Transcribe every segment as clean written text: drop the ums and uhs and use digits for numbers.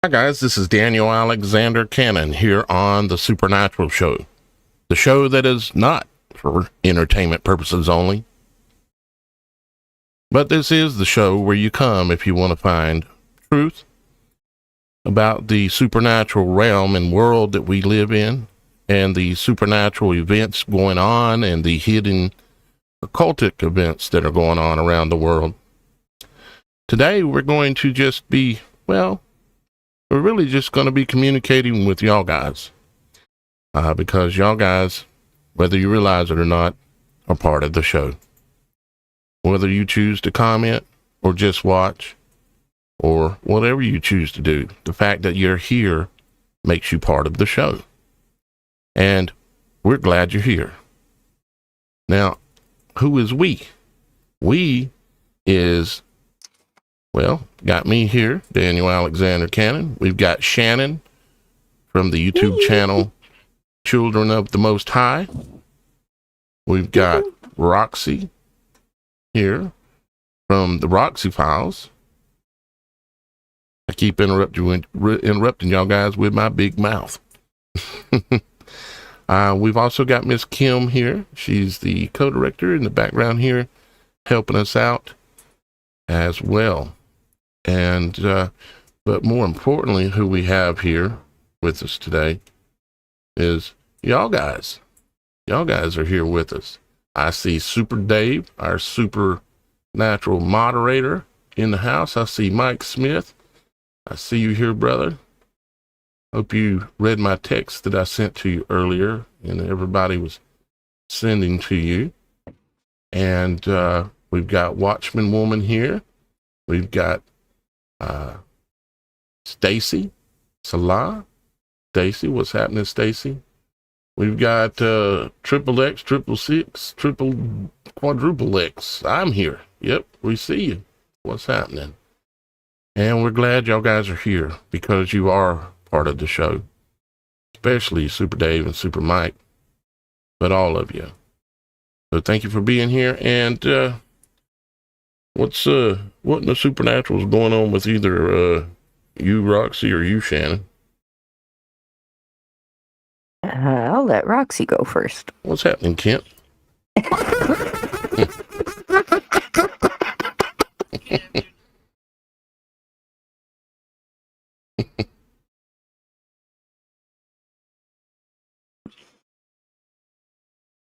Hi guys, this is Daniel Alexander Cannon here on The Supernatural Show. The show that is not for entertainment purposes only. But this is the show where you come if you want to find truth about the supernatural realm and world that we live in, and the supernatural events going on and the hidden occultic events that are going on around the world. Today we're going to just be, we're really just going to be communicating with y'all guys. Because y'all guys, whether you realize it or not, are part of the show. Whether you choose to comment or just watch or whatever you choose to do, the fact that you're here makes you part of the show. And we're glad you're here. Now, who is we? We is, got me here, Daniel Alexander Cannon. We've got Shannon from the YouTube channel Children of the Most High. We've got Roxy here from the Roxy Files. I keep interrupting y'all guys with my big mouth. We've also got Miss Kim here. She's the co-director in the background here, helping us out as well. And but more importantly, who we have here with us today is y'all guys. Y'all guys are here with us. I see Super Dave, our supernatural moderator, in the house. I see Mike Smith. I see you here, brother. Hope you read my text that I sent to you earlier, and everybody was sending to you. And we've got Watchman Woman here. We've got Stacy, Salah. Stacy, what's happening, Stacy? We've got Triple X, Triple Six, Quadruple X. I'm here. Yep, we see you. What's happening? And we're glad y'all guys are here because you are part of the show, especially Super Dave and Super Mike, but all of you. So thank you for being here. And what in the supernatural is going on with either you, Roxy, or you, Shannon? I'll let Roxy go first. What's happening, Kent?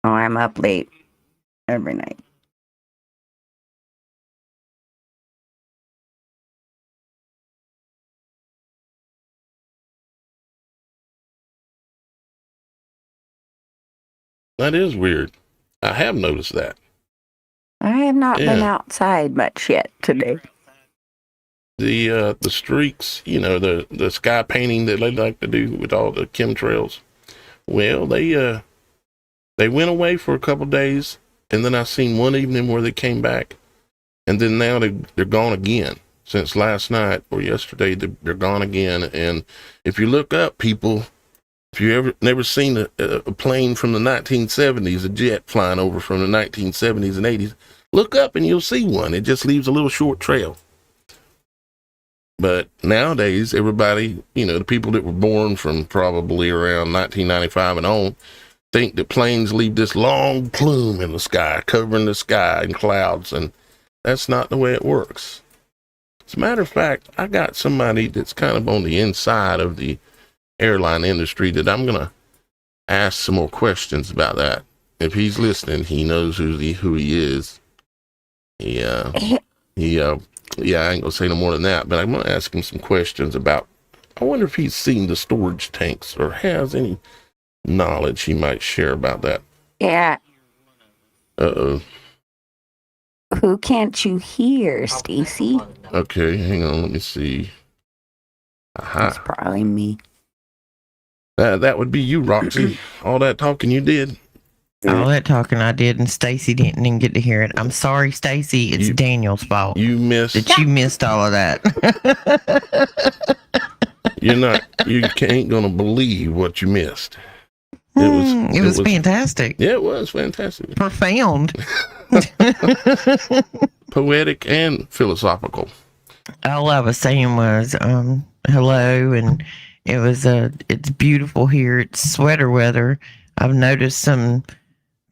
Oh, I'm up late every night. That is weird. I have noticed that. I have not been outside much yet today. The streaks, the sky painting that they like to do with all the chemtrails. Well, they went away for a couple days, and then I seen one evening where they came back, and then now they're gone again. Since last night or yesterday, they're gone again. And if you look up, people, if you never seen a plane from the 1970s, a jet flying over from the 1970s and 80s, look up and you'll see one. It just leaves a little short trail. But nowadays, everybody, the people that were born from probably around 1995 and on, think that planes leave this long plume in the sky, covering the sky in clouds, and that's not the way it works. As a matter of fact, I got somebody that's kind of on the inside of the airline industry that I'm gonna ask some more questions about that. If he's listening, he knows who he is. I ain't gonna say no more than that, but I'm gonna ask him some questions about, I wonder if he's seen the storage tanks or has any knowledge he might share about that. Yeah. Uh-oh. Who can't you hear, Stacy? Okay, hang on, let me see. Aha. It's probably me. That would be you, Roxy. All that talking you did. All that talking I did, and Stacy didn't even get to hear it. I'm sorry, Stacy. It's Daniel's fault. You missed. That you missed all of that. You ain't gonna believe what you missed. It was fantastic. Yeah, it was fantastic. Profound. Poetic and philosophical. All I was saying was, hello, and it's beautiful here. It's sweater weather. I've noticed some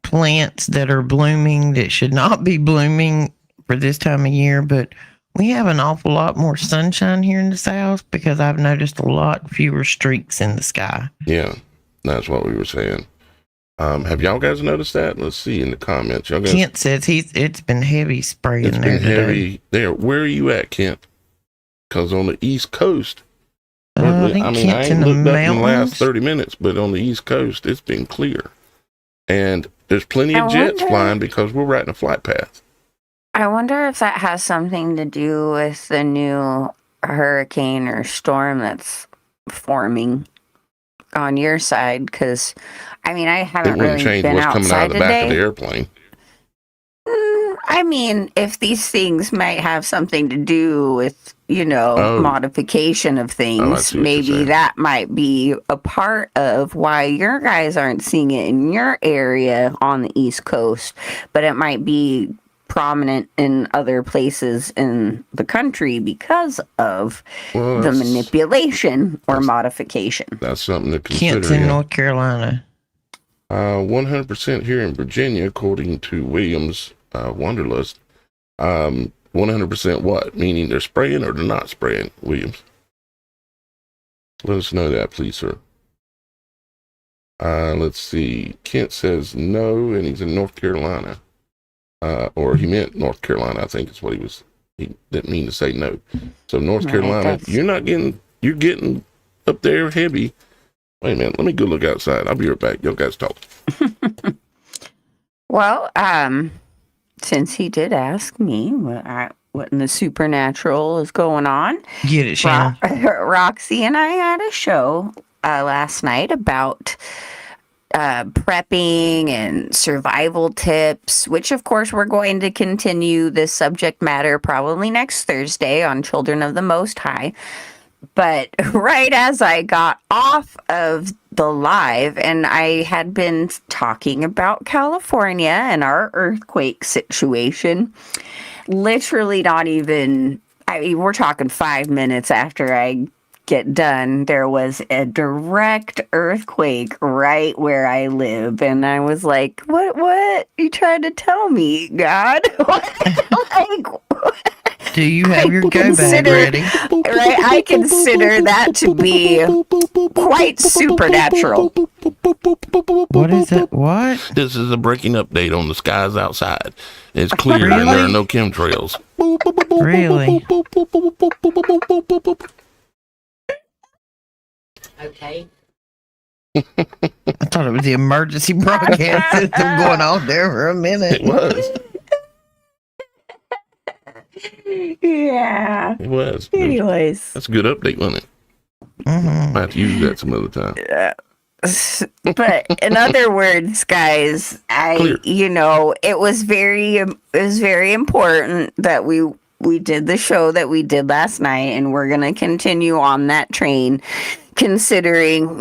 plants that are blooming that should not be blooming for this time of year, but we have an awful lot more sunshine here in the South because I've noticed a lot fewer streaks in the sky. Yeah, that's what we were saying. Have y'all guys noticed that? Let's see in the comments. Y'all guys, Kent says it's been heavy spraying it's there been today. heavy there. Where are you at, Kent? Because on the East Coast, I think I Kent's ain't in the looked up in the last mountains. 30 minutes, but on the East Coast, it's been clear. And there's plenty I of jets wonder- flying because we're right in a flight path. I wonder if that has something to do with the new hurricane or storm that's forming on your side. Because, I mean, I It haven't wouldn't really change been what's coming out outside of the back of the today. airplane. I mean, if these things might have something to do with, modification of I things, see what you're maybe saying. that might be a part of why your guys aren't seeing it in your area on the East Coast, but it might be prominent in other places in the country because of Well, the that's- manipulation or modification. That's something to Kent's consider. in Yeah. North Carolina. 100% here in Virginia, according to Williams Wanderlust. 100% what? Meaning they're spraying or they're not spraying, Williams? Let us know that, please, sir. Let's see. Kent says no, and he's in North Carolina. Or he meant North Carolina, I think is what he didn't mean to say no. So North Right, Carolina, that's- you're getting up there heavy. Wait a minute, let me go look outside. I'll be right back. You guys talk. Well, since he did ask me what in the supernatural is going on, Get it, Shannon. Roxy and I had a show last night about prepping and survival tips, which of course we're going to continue this subject matter probably next Thursday on Children of the Most High. But right as I got off of the live and I had been talking about California and our earthquake situation, literally not even, I mean, we're talking 5 minutes after I get done, there was a direct earthquake right where I live. And I was like, what you trying to tell me, God? Like, Do you have your go bag consider- ready? right? I consider that to be quite supernatural. What is it? What? This is a breaking update on the skies outside. It's clear and there are no chemtrails. Really? Okay. I thought it was the emergency broadcast system going on there for a minute. It was. Yeah. It was. Anyways. That's a good update, wasn't it? Mm-hmm. I have to use that some other time. But in other words, guys, Clear. it was very important that we did the show that we did last night, and we're gonna continue on that train, considering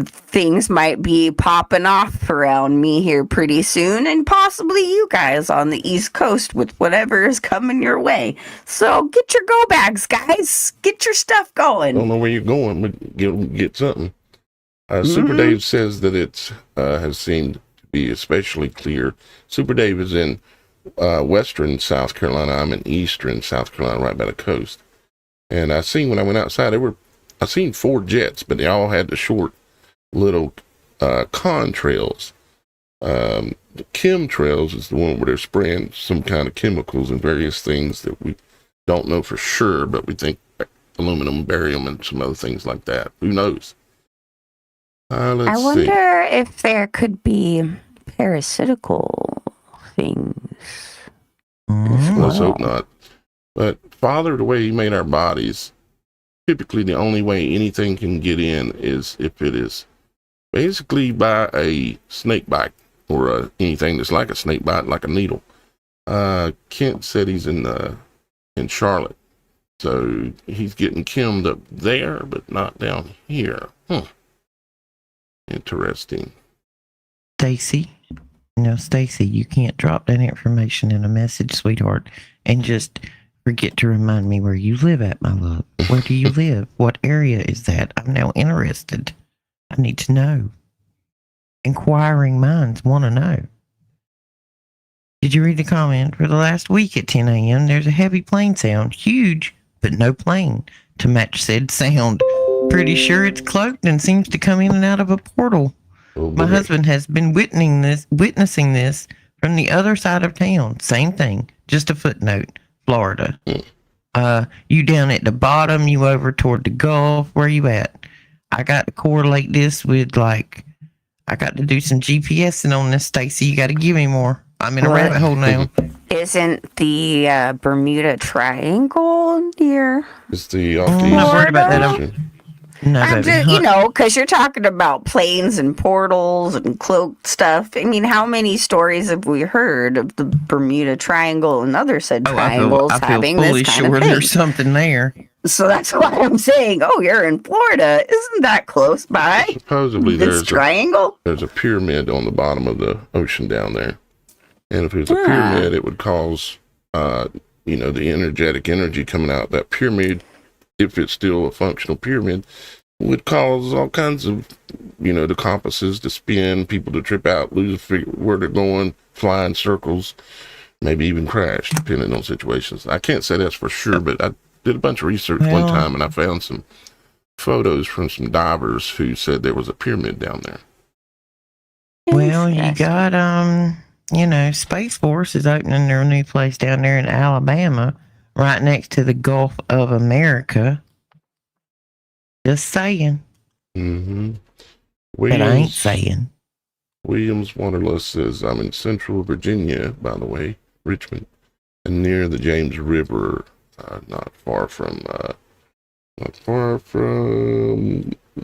things might be popping off around me here pretty soon, and possibly you guys on the East Coast with whatever is coming your way. So get your go bags, guys. Get your stuff going. Don't know where you're going, but get something. Super Dave says that it has seemed to be especially clear. Super Dave is in western South Carolina. I'm in eastern South Carolina, right by the coast. And I seen when I went outside, I seen 4 jets, but they all had the short little contrails. The chemtrails is the one where they're spraying some kind of chemicals and various things that we don't know for sure, but we think aluminum, barium, and some other things like that. Who knows? Let's I wonder if there could be parasitical things. Mm-hmm. Let's Wow. hope not. But Father, the way He made our bodies, typically the only way anything can get in is if it is basically by a snake bite or anything that's like a snake bite, like a needle. Kent said he's in Charlotte, so he's getting chemmed up there, but not down here. Interesting. Stacy, Stacy, you can't drop that information in a message, sweetheart, and just Forget to remind me where you live at, my love. Where do you live? What area is that? I'm now interested. I need to know. Inquiring minds want to know. Did you read the comment? For the last week at 10 a.m., there's a heavy plane sound. Huge, but no plane to match said sound. Pretty sure it's cloaked and seems to come in and out of a portal. Oh, My husband has been witnessing this from the other side of town. Same thing. Just a footnote. Florida. You down at the bottom, you over toward the Gulf. Where you at? I got to correlate this with I got to do some GPSing on this, Stacy. You got to give me more. I'm in a rabbit hole now. Isn't the Bermuda Triangle near? It's the I'm not worried about that. Eastern. No, I'm baby. just, because you're talking about planes and portals and cloaked stuff. I mean, how many stories have we heard of the Bermuda Triangle and other said triangles I feel having fully this kind sure of thing? there's something there. So that's why I'm saying, you're in Florida. Isn't that close by? Supposedly This triangle? there's a pyramid on the bottom of the ocean down there. And if it was a pyramid, it would cause, the energetic energy coming out that pyramid, if it's still a functional pyramid, would cause all kinds of, the compasses to spin, people to trip out, lose where they're going, fly in circles, maybe even crash, depending on situations. I can't say that's for sure, but I did a bunch of research one time, and I found some photos from some divers who said there was a pyramid down there. Well, you got, Space Force is opening their new place down there in Alabama, right next to the Gulf of America. Just saying. Mm-hmm. But I ain't saying. Williams Waterless says, I'm in Central Virginia, by the way, Richmond, and near the James River, not far from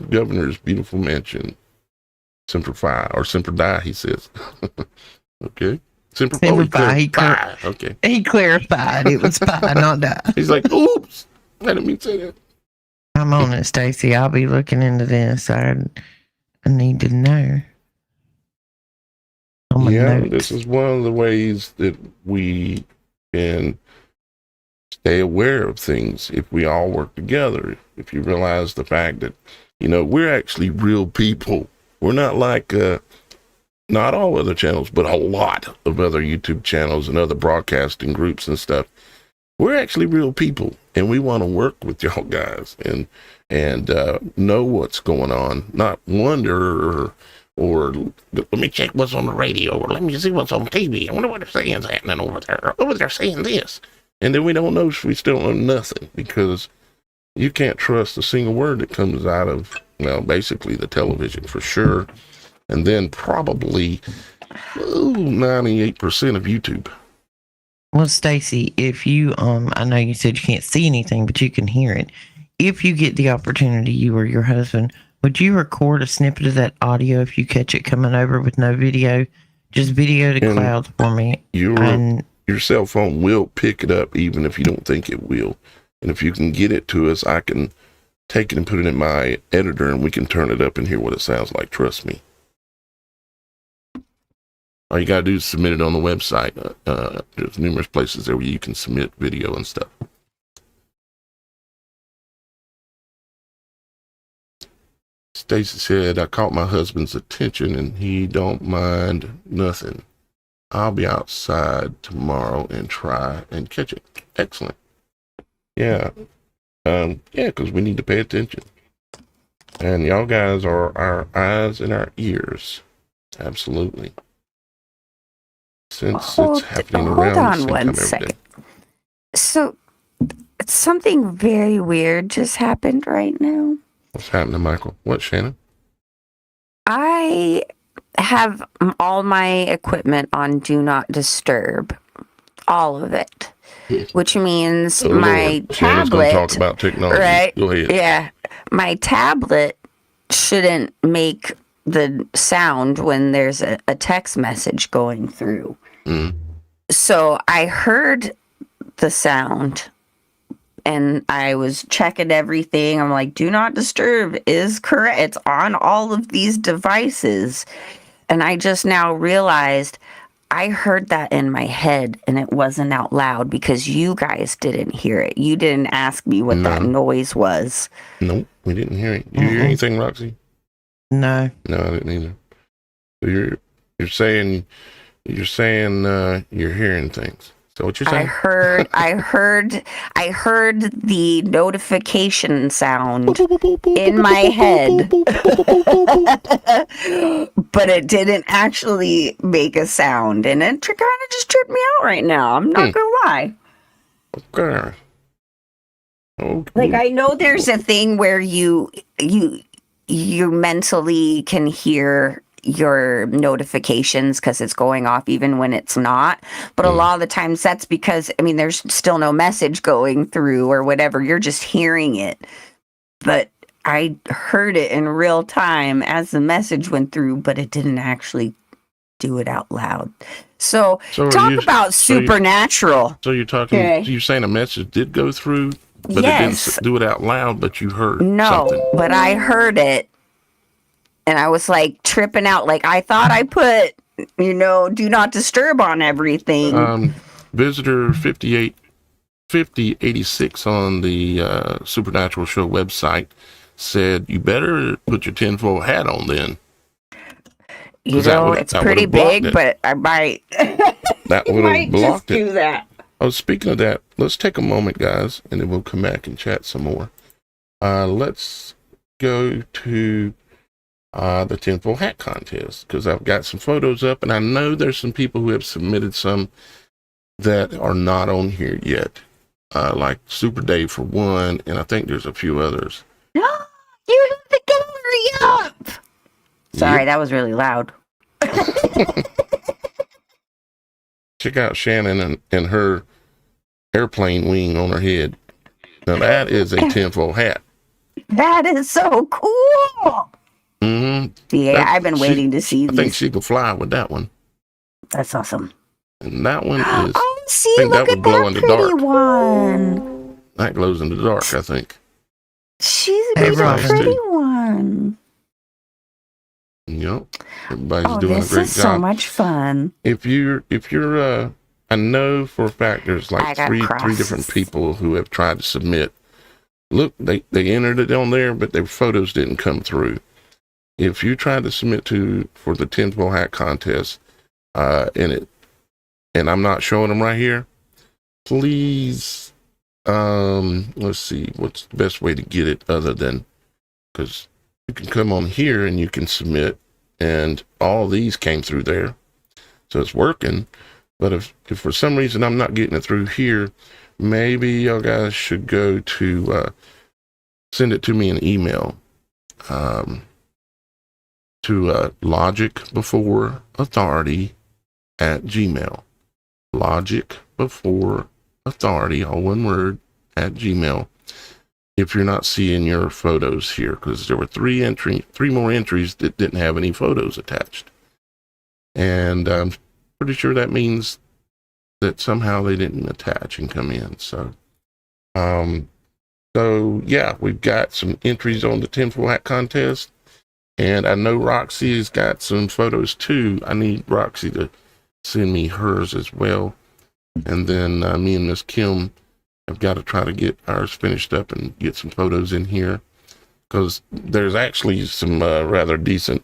Governor's beautiful mansion. Semper Fi, or Semper Die, he says. Okay. Semper Fi. Okay. He clarified it was Fi, not die. He's like, oops, I didn't mean to say that. I'm on it, Stacy. I'll be looking into this. I need to know. This is one of the ways that we can stay aware of things if we all work together. If you realize the fact that, we're actually real people. We're not like not all other channels, but a lot of other YouTube channels and other broadcasting groups and stuff. We're actually real people, and we want to work with y'all guys and know what's going on, not wonder or let me check what's on the radio or let me see what's on TV. I wonder what they're saying is happening over there. Over there saying this. And then we don't know, we still know nothing, because you can't trust a single word that comes out of, basically the television for sure. And then probably 98% of YouTube. Well, Stacy, if you, I know you said you can't see anything, but you can hear it. If you get the opportunity, you or your husband, would you record a snippet of that audio if you catch it coming over with no video? Just video the clouds for me. Your cell phone will pick it up even if you don't think it will. And if you can get it to us, I can take it and put it in my editor and we can turn it up and hear what it sounds like. Trust me. All you gotta do is submit it on the website. There's numerous places there where you can submit video and stuff. Stacy said, I caught my husband's attention and he don't mind nothing. I'll be outside tomorrow and try and catch it. Excellent. Yeah. Because we need to pay attention. And y'all guys are our eyes and our ears. Absolutely. Since it's happening around the same time every day. So, something very weird just happened right now. What's happening, Michael? What, Shannon? I have all my equipment on Do Not Disturb. All of it. Which means my tablet... Shannon's going to talk about technology. Right? Go ahead. Yeah. My tablet shouldn't make the sound when there's a text message going through. Mm. So I heard the sound and I was checking everything. I'm like, Do Not Disturb is correct. It's on all of these devices. And I just now realized I heard that in my head and it wasn't out loud because you guys didn't hear it. You didn't ask me what that noise was. Nope, we didn't hear it. Did you hear anything, Roxy? No. No, I didn't either. So you're saying you're hearing things. So what you're saying? I heard the notification sound in my head, but it didn't actually make a sound, and it kind of just tripped me out right now. I'm not gonna lie. Okay. Like, I know there's a thing where you mentally can hear your notifications because it's going off even when it's not, but a lot of the times that's because there's still no message going through or whatever, you're just hearing it. But I heard it in real time as the message went through, but it didn't actually do it out loud. So talk about supernatural. So you're talking, you're saying a message did go through, but it didn't do it out loud, but you heard something. But I heard it. And I was like tripping out. Like, I thought I put, do not disturb on everything. Visitor 5086 on the Supernatural Show website said, you better put your tinfoil hat on then. It's pretty big, but I might. That would have blocked it. Do that. Oh, speaking of that, let's take a moment, guys, and then we'll come back and chat some more. Let's go to the tinfoil hat contest, because I've got some photos up, and I know there's some people who have submitted some that are not on here yet, like Super Dave for one, and I think there's a few others. You have the gallery up. Sorry, that was really loud. Check out Shannon and her airplane wing on her head. Now that is a tinfoil hat. That is so cool. Mm-hmm. Yeah, I've been waiting to see these. I think she could fly with that one. That's awesome. And that one is. Oh, see, look at that pretty one. That glows in the dark, I think. She's a pretty one. Yep. Everybody's doing a great job. This is so much fun. If you're, I know for a fact there's like three different people who have tried to submit. Look, they entered it on there, but their photos didn't come through. If you tried to submit for the tinfoil hat contest, and I'm not showing them right here, please, let's see, what's the best way to get it other than, because you can come on here and you can submit, and all these came through there, so it's working. But if for some reason I'm not getting it through here, maybe y'all guys should go to send it to me in email. To logicbeforeauthority@gmail. Logicbeforeauthority, all one word, @gmail. If you're not seeing your photos here, because there were three more entries that didn't have any photos attached. And I'm pretty sure that means that somehow they didn't attach and come in. So yeah, we've got some entries on the tinfoil hat contest. And I know Roxy's got some photos too. I need Roxy to send me hers as well. And then me and Miss Kim have got to try to get ours finished up and get some photos in here. Because there's actually some rather decent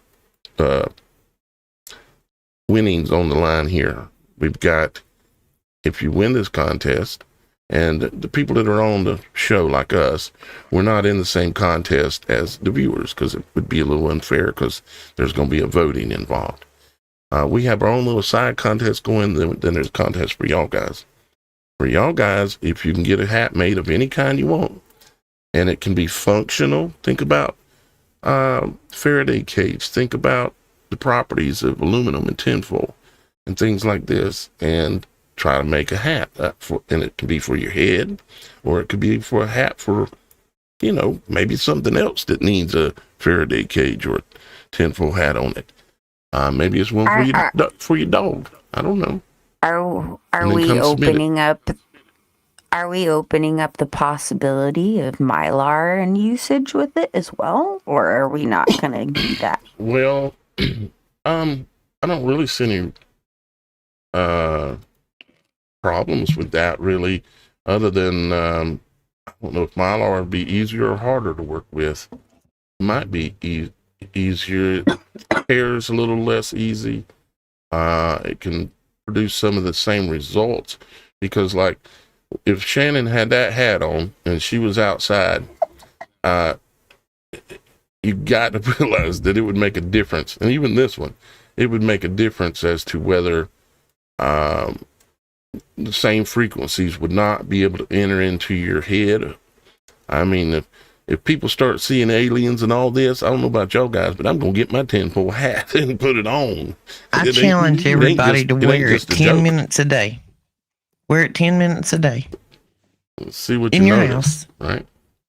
winnings on the line here. We've got, if you win this contest, and the people that are on the show, like us, we're not in the same contest as the viewers, because it would be a little unfair, because there's going to be a voting involved. We have our own little side contest going, then there's a contest for y'all guys. For y'all guys, if you can get a hat made of any kind you want, and it can be functional, think about Faraday cage, think about the properties of aluminum and tinfoil, and things like this, and try to make a hat, and it can be for your head, or it could be for a hat for, maybe something else that needs a Faraday cage or a tinfoil hat on it. Maybe it's one for your dog. I don't know. Are we opening up? Are we opening up the possibility of Mylar and usage with it as well, or are we not going to do that? Well, I don't really see any problems with that really, other than I don't know if Mylar would be easier or harder to work with. Might be easier. Hair is a little less easy. It can produce some of the same results because, like, if Shannon had that hat on and she was outside, you got to realize that it would make a difference. And even this one, it would make a difference as to whether the same frequencies would not be able to enter into your head. I mean, if people start seeing aliens and all this, I don't know about y'all guys, but I'm going to get my tinfoil hat and put it on. I challenge everybody to wear it 10 minutes a day. Wear it 10 minutes a day. Let's see what in you your notice, house. right?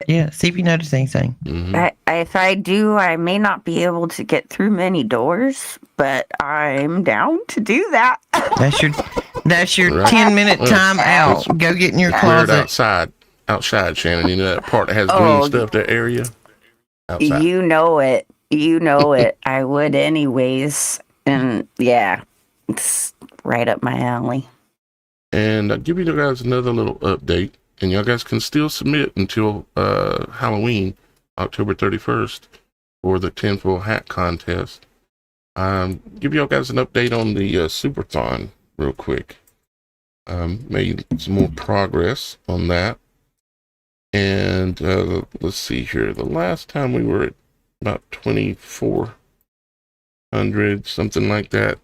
Yeah, see if you notice anything. Mm-hmm. If I do, I may not be able to get through many doors, but I'm down to do that. That's your Right. 10-minute time out. Go get in your Wear it closet. outside, Shannon. You know that part that has green stuff, that area? Outside. You know it. You know it. I would anyways. And yeah, it's right up my alley. And I'll give you guys another little update. And y'all guys can still submit until Halloween, October 31st, for the tinfoil hat contest. Give y'all guys an update on the Superthon real quick. Made some more progress on that. And let's see here. The last time we were at about 2,400, something like that.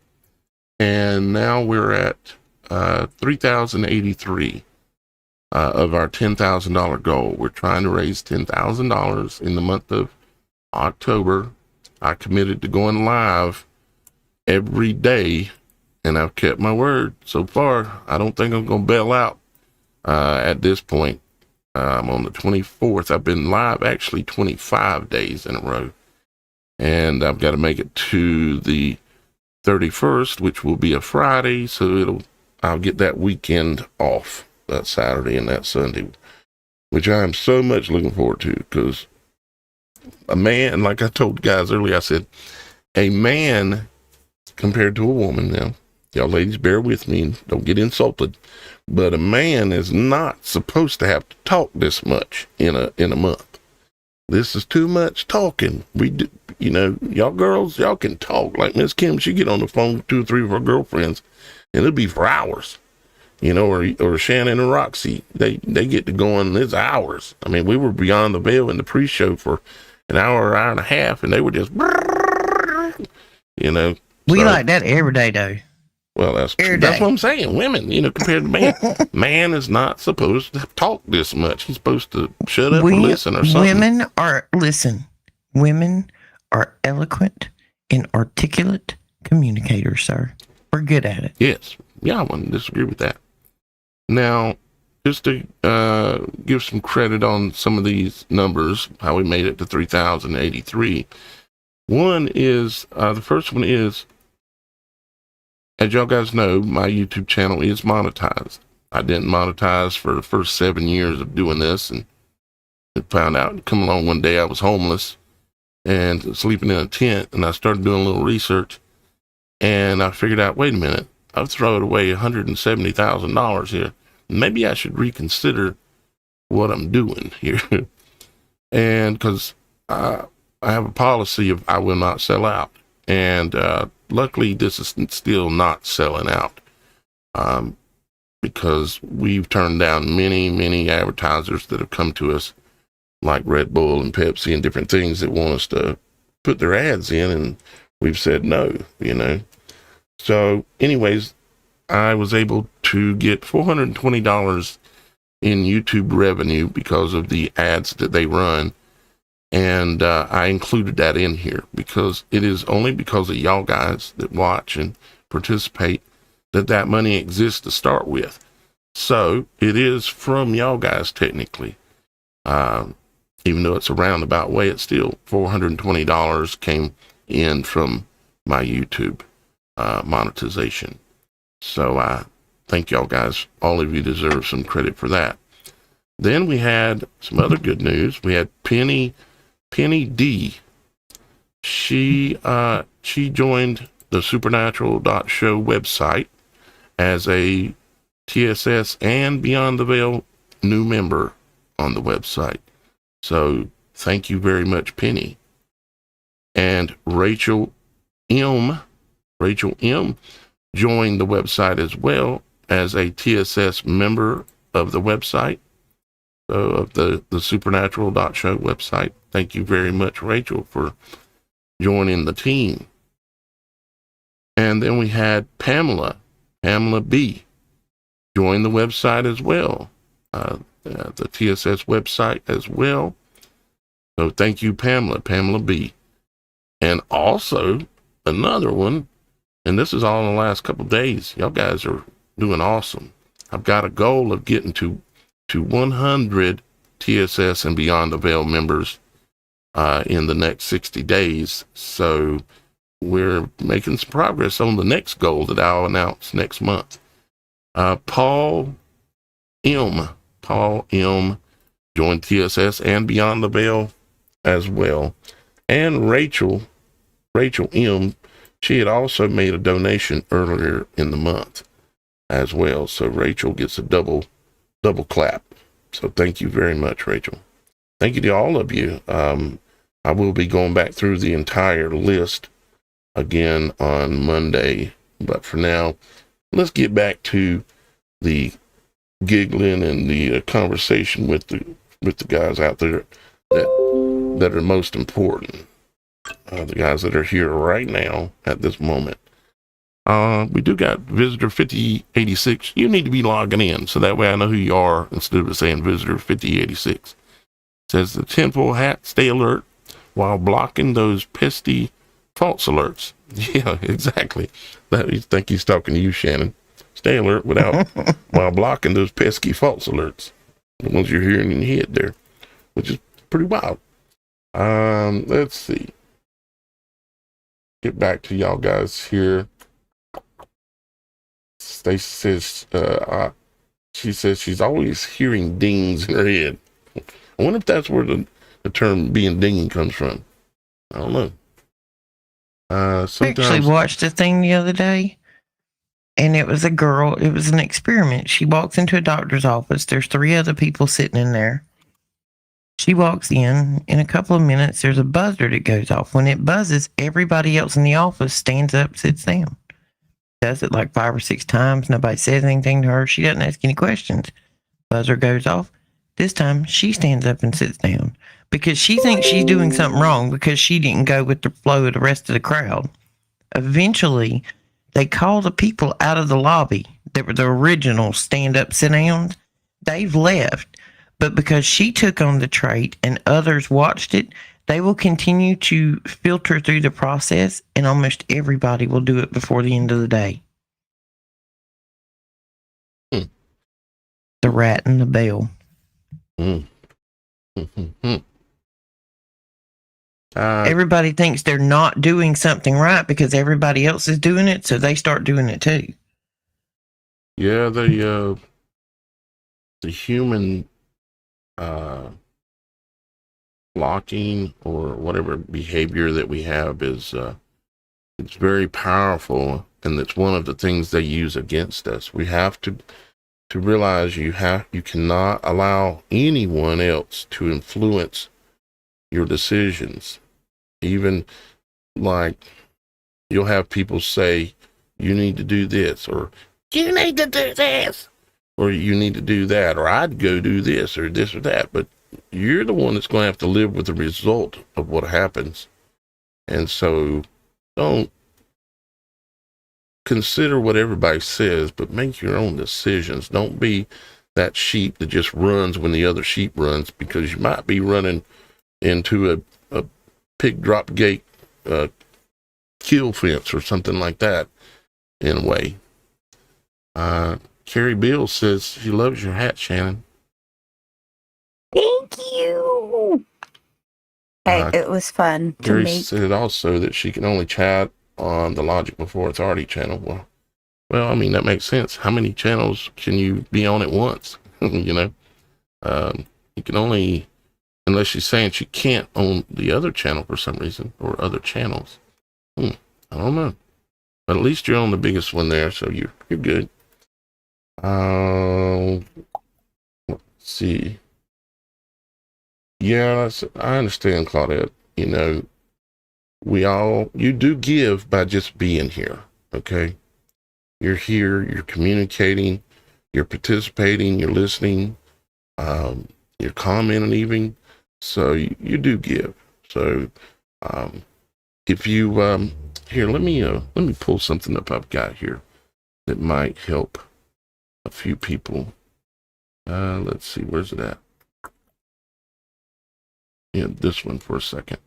And now we're at 3,083 of our $10,000 goal. We're trying to raise $10,000 in the month of October. I committed to going live every day, and I've kept my word so far. I don't think I'm going to bail out at this point. I'm on the 24th. I've been live actually 25 days in a row, and I've got to make it to the 31st, which will be a Friday, so I'll get that weekend off, that Saturday and that Sunday, which I am so much looking forward to, because a man, like I told guys earlier, I said, a man compared to a woman, now, y'all ladies bear with me and don't get insulted, but a man is not supposed to have to talk this much in a month. This is too much talking. We do, you know, y'all girls, y'all can talk. Like Miss Kim, she get on the phone with 2 or 3 of her girlfriends, and it'll be for hours. You know, or Shannon and Roxy, they get to going, it's hours. I mean, we were beyond the veil in the pre-show for an hour and a half, and they were just, you know. We so, like that every day, though. Well, that's what I'm saying. Women, you know, compared to man, man is not supposed to talk this much. He's supposed to shut up and listen or something. Women are eloquent and articulate communicators, sir. We're good at it. Yes. Yeah, I wouldn't disagree with that. Now, just to give some credit on some of these numbers, how we made it to 3,083. One is, the first one is, as y'all guys know, my YouTube channel is monetized. I didn't monetize for the first 7 years of doing this, and found out, come along one day, I was homeless and sleeping in a tent, and I started doing a little research, and I figured out, wait a minute, I've thrown away $170,000 here. Maybe I should reconsider what I'm doing here. And because I have a policy of I will not sell out. And luckily, this is still not selling out, because we've turned down many advertisers that have come to us, like Red Bull and Pepsi and different things that want us to put their ads in, and we've said no, you know. So anyways, I was able to get $420 in YouTube revenue because of the ads that they run. And I included that in here because it is only because of y'all guys that watch and participate that money exists to start with. So it is from y'all guys technically. Even though it's a roundabout way, it's still $420 came in from my YouTube monetization. So I thank y'all guys. All of you deserve some credit for that. Then we had some other good news. We had Penny D. She joined the Supernatural.Show website, as a TSS and Beyond the Veil new member on the website. So thank you very much, Penny. And Rachel M. joined the website as well as a TSS member of the website, so of the Supernatural.Show website. Thank you very much, Rachel, for joining the team. And then we had Pamela B, join the website as well, the TSS website as well. So thank you, Pamela B. And also another one, and this is all in the last couple of days. Y'all guys are doing awesome. I've got a goal of getting to 100 TSS and Beyond the Veil members in the next 60 days. So we're making some progress on the next goal that I'll announce next month. Paul M. joined TSS and Beyond the Veil as well. And Rachel M., she had also made a donation earlier in the month as well. So Rachel gets a double clap. So thank you very much, Rachel. Thank you to all of you. I will be going back through the entire list again on Monday. But for now, let's get back to the giggling and the conversation with the guys out there that are most important. The guys that are here right now at this moment. We do got visitor 5086. You need to be logging in so that way I know who you are instead of saying visitor 5086. It says the tinfoil hat, stay alert while blocking those pesky false alerts. Yeah, exactly. I think he's talking to you, Shannon. Stay alert while blocking those pesky false alerts. The ones you're hearing in your head there, which is pretty wild. Let's see. Get back to y'all guys here. Stacy says, she says she's always hearing dings in her head. I wonder if that's where the term being dinging comes from. I don't know. I actually watched a thing the other day, and it was a girl. It was an experiment. She walks into a doctor's office. There's 3 other people sitting in there. She walks in a couple of minutes, there's a buzzer that goes off. When it buzzes, everybody else in the office stands up, sits down. Does it like 5 or 6 times. Nobody says anything to her. She doesn't ask any questions. Buzzer goes off. This time, she stands up and sits down because she thinks she's doing something wrong because she didn't go with the flow of the rest of the crowd. Eventually, they call the people out of the lobby that were the original stand-up, sit-downs. They've left. But because she took on the trait and others watched it, they will continue to filter through the process, and almost everybody will do it before the end of the day. Mm. The rat and the bell. Mm. Everybody thinks they're not doing something right because everybody else is doing it, so they start doing it too. Yeah, the human blocking or whatever behavior that we have is it's very powerful, and it's one of the things they use against us. We have to realize you cannot allow anyone else to influence your decisions. Even like you'll have people say you need to do this, or you need to do this, or you need to do that, or I'd go do this or this or that, but you're the one that's going to have to live with the result of what happens. And so don't consider what everybody says, but make your own decisions. Don't be that sheep that just runs when the other sheep runs, because you might be running into a pig drop gate kill fence or something like that in a way. Carrie Bill says she loves your hat, Shannon. Thank you. Hey, it was fun to Carrie make. said also that she can only chat on the Logic Before Authority channel. Well, I mean, that makes sense. How many channels can you be on at once? You know, you can only, unless she's saying she can't own the other channel for some reason, or other channels. I don't know. But at least you're on the biggest one there, so you're good. Let's see. Yeah, I understand, Claudette. You know, you do give by just being here. Okay. You're here, you're communicating, you're participating, you're listening, you're commenting even. So you do give. So, if you, here, let me pull something up I've got here that might help a few people. Let's see, where's it at? Yeah, this one for a second.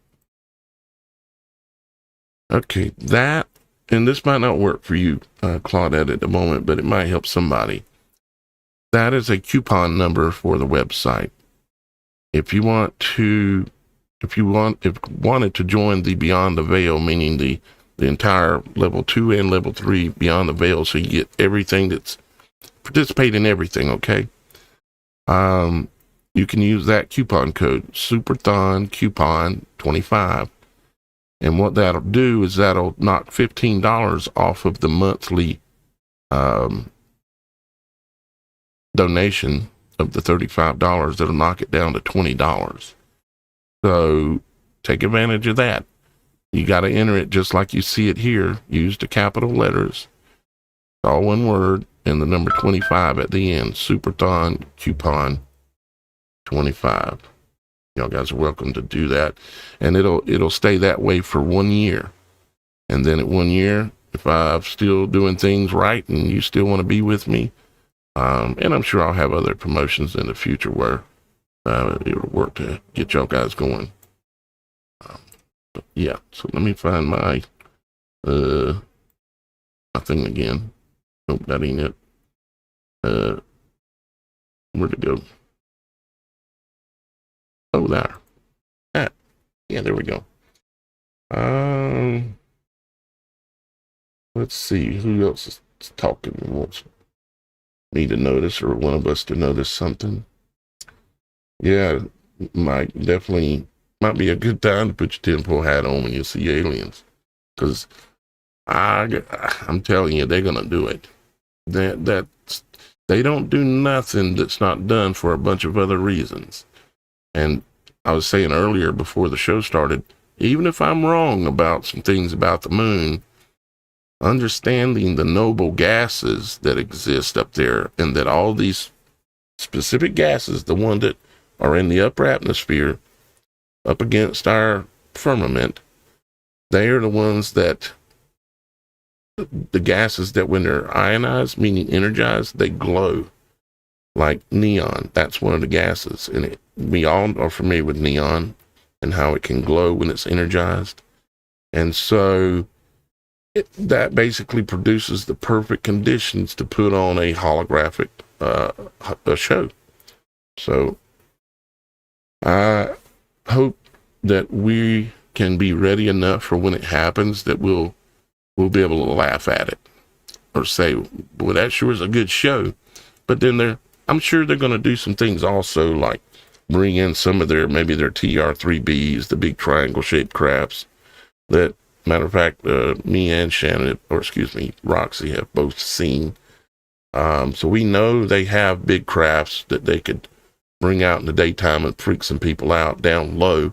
Okay, and this might not work for you, Claudette, at the moment, but it might help somebody. That is a coupon number for the website. If you wanted to join the Beyond the Veil, meaning the entire level 2 and level 3 Beyond the Veil, so you get everything participate in everything, okay? You can use that coupon code, Superthon Coupon 25. And what that'll do is that'll knock $15 off of the monthly donation of the $35. That'll knock it down to $20. So take advantage of that. You got to enter it just like you see it here. Use the capital letters, all one word, and the number 25 at the end. Superthon Coupon 25. Y'all guys are welcome to do that. And it'll stay that way for 1 year. And then at 1 year, if I'm still doing things right and you still want to be with me, and I'm sure I'll have other promotions in the future where it'll work to get y'all guys going. Yeah, so let me find my thing again. Nope, that ain't it. Where'd it go? Oh, there. Ah, yeah, there we go. Let's see who else is talking and wants me to notice, or one of us to notice something. Yeah, definitely might be a good time to put your tinfoil hat on when you see aliens, because I'm telling you, they're gonna do it. They don't do nothing that's not done for a bunch of other reasons. And I was saying earlier before the show started, even if I'm wrong about some things about the moon, understanding the noble gases that exist up there, and that all these specific gases, the one that are in the upper atmosphere up against our firmament, they are the ones the gases that when they're ionized, meaning energized, they glow like neon. That's one of the gases. And we all are familiar with neon and how it can glow when it's energized. And so that basically produces the perfect conditions to put on a holographic a show. So I hope that we can be ready enough for when it happens that we'll be able to laugh at it or say, boy, that sure is a good show. But then I'm sure they're going to do some things also, like bring in some of maybe their TR3Bs, the big triangle shaped crafts that, matter of fact, me and Shannon, or excuse me, Roxy, have both seen. So we know they have big crafts that they could bring out in the daytime and freak some people out down low.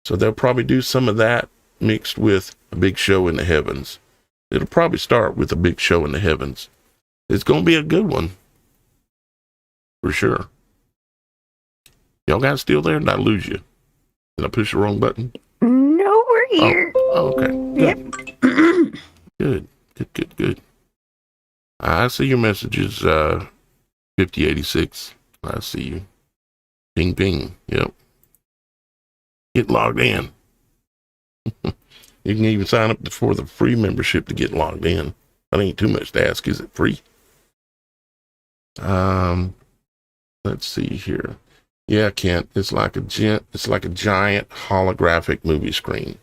So they'll probably do some of that mixed with a big show in the heavens. It'll probably start with a big show in the heavens. It's going to be a good one. For sure. Y'all guys still there? Did I lose you? Did I push the wrong button? No, we're here. Oh, okay. Good. Yep. Good. I see your messages, 5086. I see you. Ping, ping. Yep. Get logged in. You can even sign up for the free membership to get logged in. That ain't too much to ask. Is it free? Let's see here. Yeah, Kent, it's like a giant holographic movie screen.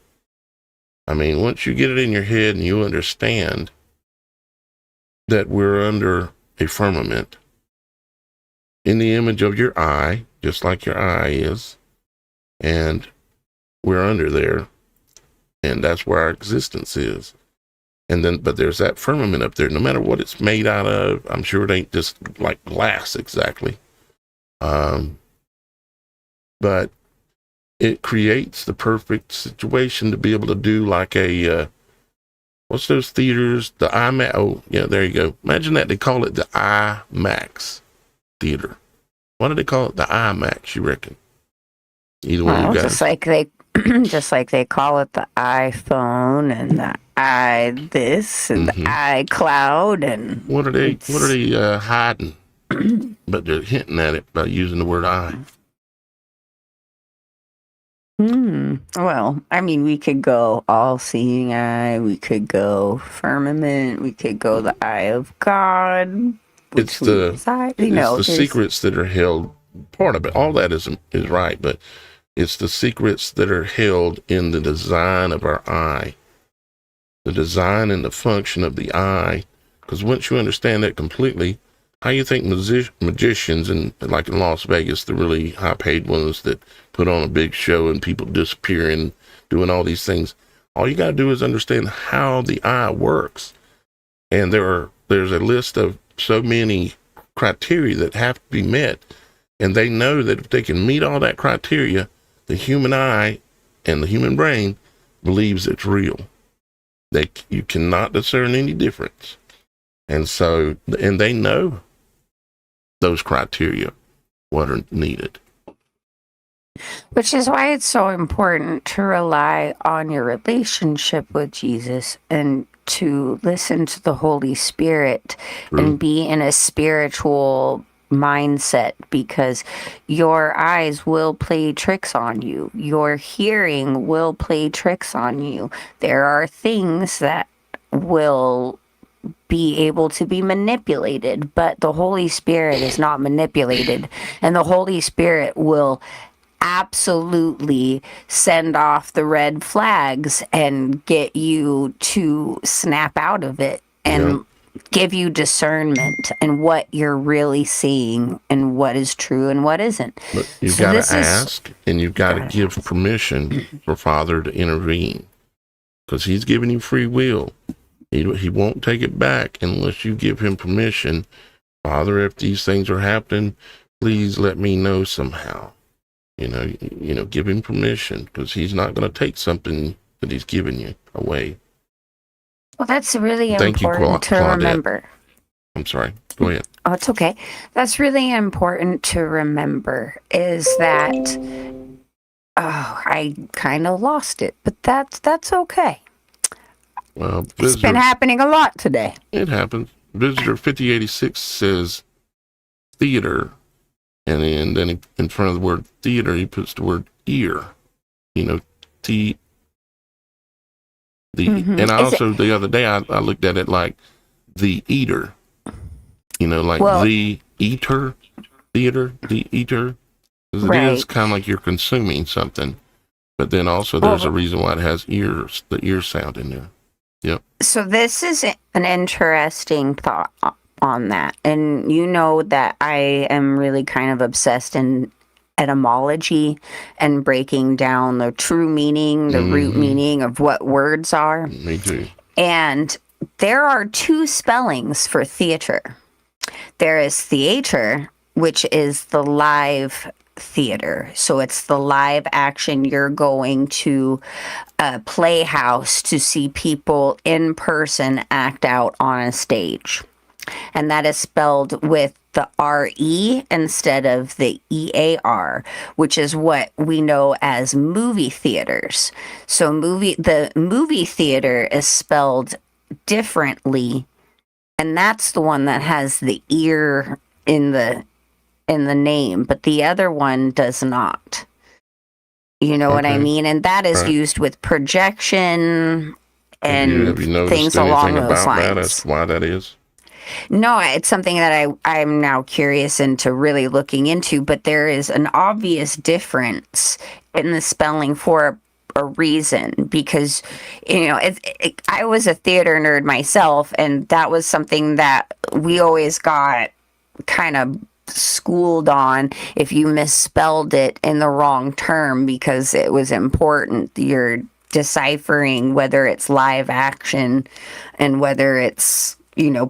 I mean, once you get it in your head and you understand that we're under a firmament in the image of your eye, just like your eye is, and we're under there, and that's where our existence is. And then, but there's that firmament up there, no matter what it's made out of. I'm sure it ain't just like glass exactly. But it creates the perfect situation to be able to do like a, what's those theaters? The IMAX. Oh, yeah, there you go. Imagine that. They call it the IMAX theater. Why do they call it the IMAX, you reckon? Either way, Well, you guys. just like they call it the iPhone and the this and the iCloud and What are they hiding? But they're hinting at it by using the word I. Well, I mean, we could go all-seeing eye, we could go firmament, we could go the eye of God. It's the secrets that are held. Part of it, all that is right, but it's the secrets that are held in the design of our eye, the design and the function of the eye. Because once you understand that completely, how you think magicians and like in Las Vegas, the really high-paid ones that put on a big show and people disappearing, doing all these things, all you got to do is understand how the eye works. And there's a list of so many criteria that have to be met. And they know that if they can meet all that criteria, the human eye and the human brain believes it's real. You cannot discern any difference. And so, and they know those criteria, what are needed. Which is why it's so important to rely on your relationship with Jesus and to listen to the Holy Spirit and be in a spiritual mindset, because your eyes will play tricks on you. Your hearing will play tricks on you. There are things that will be able to be manipulated, but the Holy Spirit is not manipulated, and the Holy Spirit will absolutely send off the red flags and get you to snap out of it and give you discernment and what you're really seeing and what is true and what isn't. But you've got to ask and you've got to give permission for Father to intervene, because he's giving you free will. He won't take it back unless you give him permission. Father, if these things are happening, please let me know somehow. You know, give him permission, because he's not going to take something that he's given you away. Well, that's really important to remember. I'm sorry. Go ahead. Oh, it's okay. That's really important to remember, is that, I kind of lost it, but that's okay. Well, it's been happening a lot today. It happens. Visitor 5086 says theater, and then in front of the word theater, he puts the word ear. You know, and also the other day I looked at it like the eater. You know, like the eater, theater, the eater. Because it is kind of like you're consuming something, but then also there's a reason why it has ears, the ear sound in there. Yep. So this is an interesting thought on that. And you know that I am really kind of obsessed in etymology and breaking down the true meaning, the root meaning of what words are. Me too. And there are two spellings for theater. There is theater, which is the live theater. So it's the live action. You're going to a playhouse to see people in person act out on a stage. And that is spelled with the R-E instead of the E-A-R, which is what we know as movie theaters. So the movie theater is spelled differently, and that's the one that has the ear in the name, but the other one does not. You know what I mean? And that is used with projection and have you things along those lines. That's why that is? No, it's something that I'm now curious into really looking into, but there is an obvious difference in the spelling for a reason, because, you know, I was a theater nerd myself, and that was something that we always got kind of schooled on if you misspelled it in the wrong term, because it was important. Your deciphering whether it's live action and whether it's,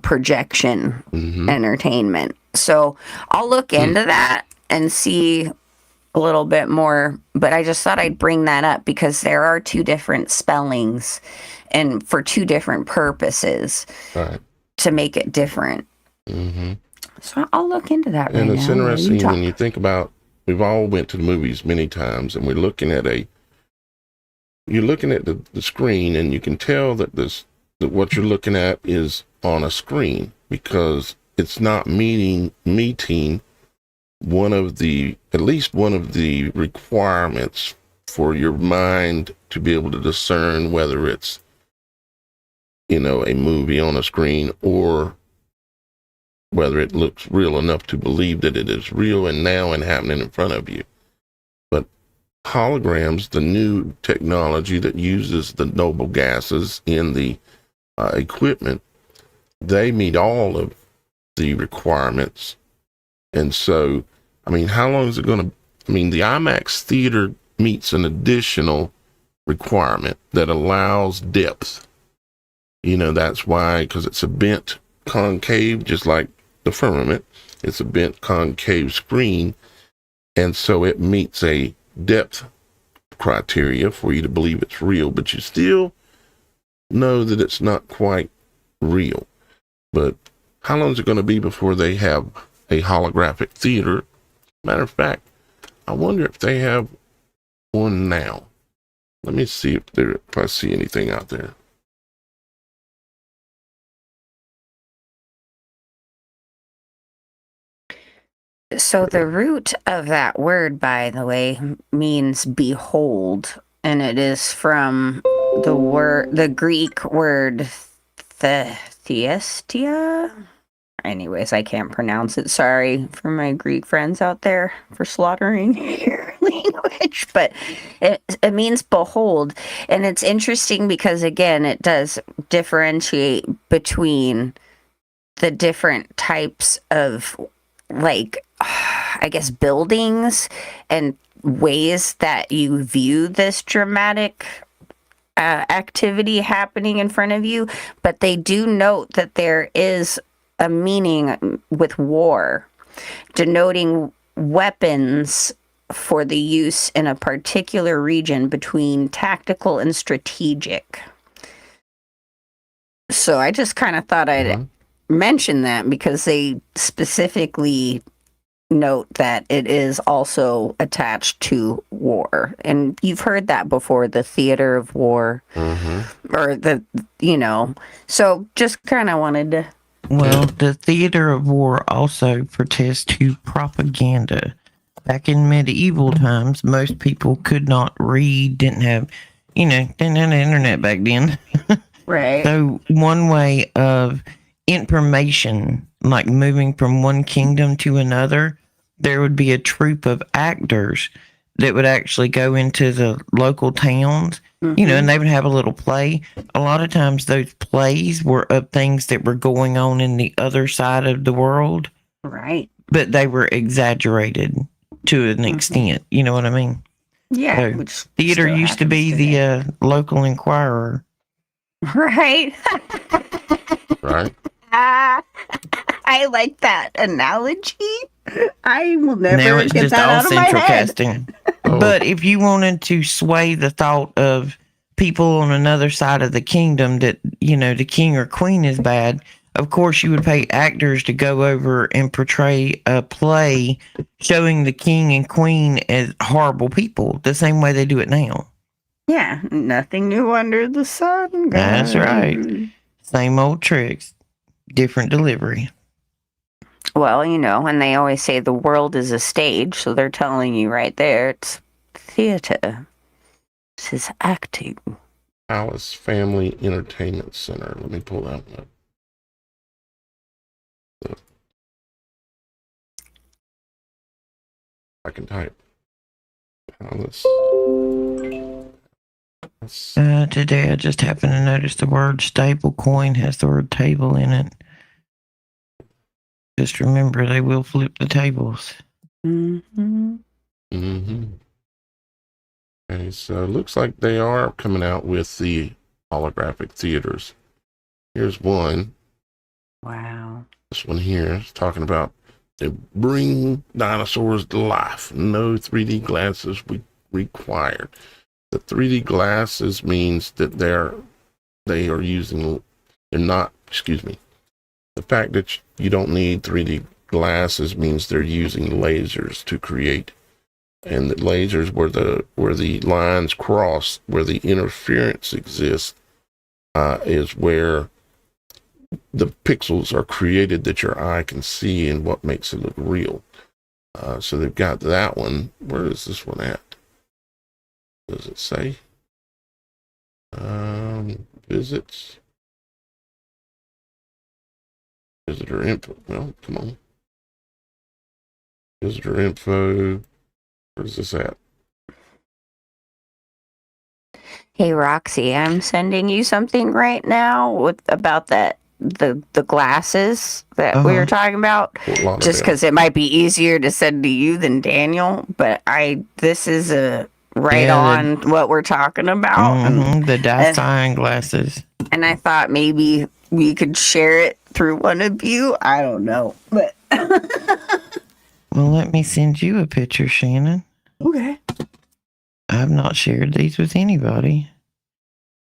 projection entertainment. So I'll look into that and see a little bit more, but I just thought I'd bring that up because there are two different spellings and for two different purposes to make it different. So I'll look into that right now. And it's interesting when you think about, we've all went to the movies many times, and we're looking at you're looking at the screen, and you can tell that that what you're looking at is on a screen because it's not meeting at least one of the requirements for your mind to be able to discern whether it's, a movie on a screen or whether it looks real enough to believe that it is real and now and happening in front of you. But holograms, the new technology that uses the noble gases in the equipment, they meet all of the requirements. And so, how long is it going to, the IMAX theater meets an additional requirement that allows depth. That's why, because it's a bent concave, just like the firmament, it's a bent concave screen. And so it meets a depth criteria for you to believe it's real, but you still know that it's not quite real. But how long is it going to be before they have a holographic theater? Matter of fact, I wonder if they have one now. Let me see if I see anything out there. So the root of that word, by the way, means behold, and it is from the Greek word theestia. Anyways, I can't pronounce it. Sorry for my Greek friends out there for slaughtering your language, but it means behold. And it's interesting because, again, it does differentiate between the different types of, I guess, buildings and ways that you view this dramatic activity happening in front of you. But they do note that there is a meaning with war, denoting weapons for the use in a particular region between tactical and strategic. So I just kind of thought I'd mention that because they specifically note that it is also attached to war. And you've heard that before, the theater of war, or so just kind of wanted to. Well, the theater of war also protests to propaganda. Back in medieval times, most people could not read, didn't have the internet back then. Right. So one way of information, like moving from one kingdom to another, there would be a troupe of actors that would actually go into the local towns, and they would have a little play. A lot of times those plays were of things that were going on in the other side of the world. Right. But they were exaggerated to an extent. You know what I mean? Yeah. So theater used to be the local Inquirer. Right. Right. I like that analogy. I will never now it's get just that all out of my central head. casting. But if you wanted to sway the thought of people on another side of the kingdom that, the king or queen is bad, of course you would pay actors to go over and portray a play showing the king and queen as horrible people, the same way they do it now. Yeah, nothing new under the sun, guys. That's right. Same old tricks, different delivery. Well, and they always say the world is a stage, so they're telling you right there it's theater. This is acting. Alice Family Entertainment Center. Let me pull that one up. I can type. Alice. Today I just happened to notice the word stable coin has the word table in it. Just remember, they will flip the tables. Okay, so it looks like they are coming out with the holographic theaters. Here's one. Wow. This one here is talking about they bring dinosaurs to life. No 3D glasses required. The 3D glasses means that they are using. They're not. Excuse me. The fact that you don't need 3D glasses means they're using lasers to create, and the lasers where the lines cross, where the interference exists, is where the pixels are created that your eye can see and what makes it look real. So they've got that one. Where is this one at? Does it say? Visits. Visitor info. Well, come on. Visitor info. Where's this at? Hey Roxy, I'm sending you something right now about the glasses that we were talking about. Just because it might be easier to send to you than Daniel, but this is on what we're talking about. The Dyson glasses. And I thought maybe we could share it through one of you. I don't know, but well, let me send you a picture, Shannon. Okay. I've not shared these with anybody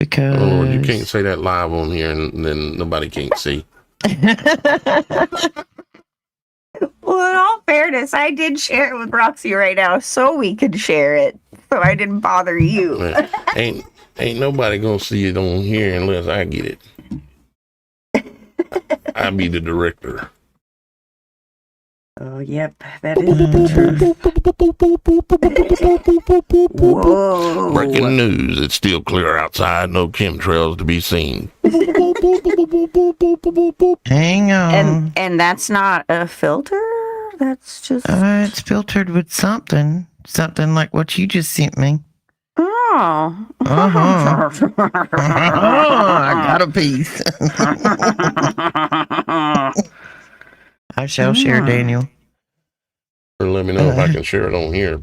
because... Oh, Lord, you can't say that live on here and then nobody can't see. Well, in all fairness, I did share it with Roxy right now so we could share it. So I didn't bother you. ain't nobody gonna see it on here unless I get it. I be the director. Oh, yep, that is the truth. Whoa. Breaking news, it's still clear outside, no chemtrails to be seen. Hang on. And that's not a filter? That's just... it's filtered with something like what you just sent me. Oh. I got a piece. I shall share, Daniel. Or let me know if I can share it on here.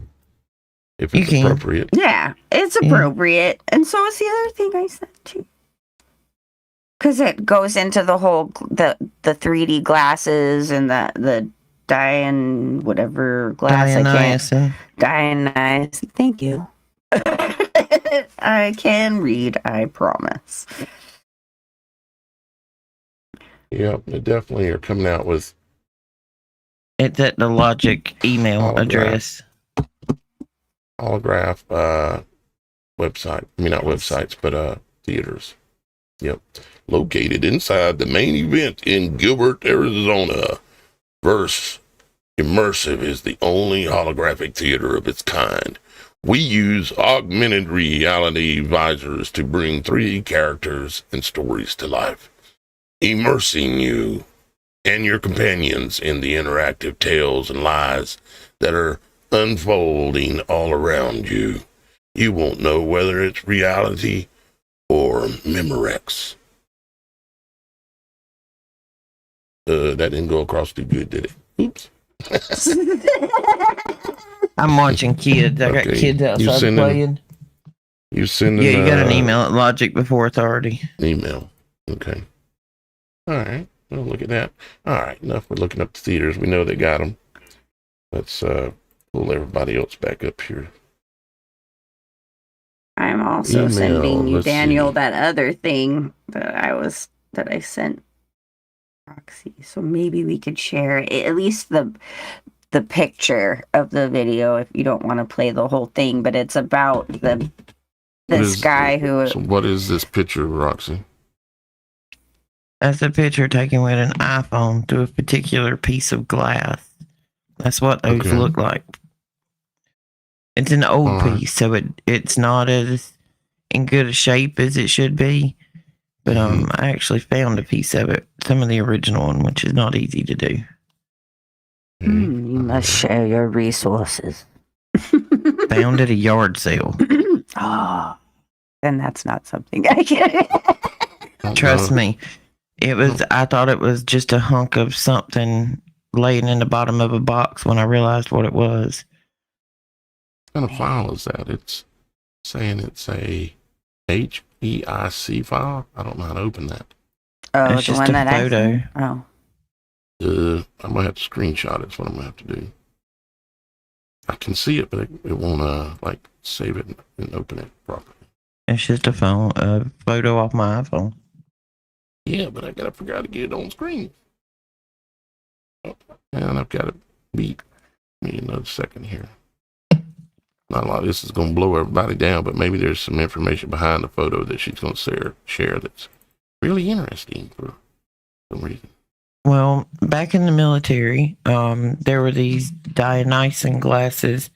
If it's appropriate. Yeah, it's appropriate. And so is the other thing I sent too. Because it goes into the whole, the 3D glasses and the whatever glass Dionyson. Dionyson. Thank you. I can read, I promise. Yep, they definitely are coming out with... It's at the Logic email address. Holograph website. I mean, not websites, but theaters. Yep. Located inside the main event in Gilbert, Arizona. Verse Immersive is the only holographic theater of its kind. We use augmented reality visors to bring 3D characters and stories to life, immersing you and your companions in the interactive tales and lies that are unfolding all around you. You won't know whether it's reality or Memorex. That didn't go across too good, did it? Oops. I'm watching kids. I got kids outside playing. You sending? Yeah, you got an email at Logic Before Authority. Email. Okay. All right. Well, look at that. All right. Enough. We're looking up the theaters. We know they got them. Let's pull everybody else back up here. I'm also sending you, Daniel, that other thing that I sent Roxy. So maybe we could share it, at least the picture of the video if you don't want to play the whole thing, but it's about this guy who... So what is this picture, Roxy? That's a picture taken with an iPhone through a particular piece of glass. That's what those look like. It's an old piece, so it's not as in good a shape as it should be. But I actually found a piece of it, some of the original one, which is not easy to do. You must share your resources. Found at a yard sale. Then that's not something I can. Trust me. I thought it was just a hunk of something laying in the bottom of a box when I realized what it was. What kind of file is that? saying it's a HEIC file. I don't know how to open that. Oh, It's the just one a that I photo. sent? Oh. I'm gonna have to screenshot it. That's what I'm gonna have to do. I can see it, but it won't like save it and open it properly. It's just a photo off my iPhone. Yeah, but I gotta figure out how to get it on screen. Oh, and I've got to beat me another second here. Not a lot of this is gonna blow everybody down, but maybe there's some information behind the photo that she's gonna share that's really interesting for some reason. Well, back in the military, there were these Dionysian glasses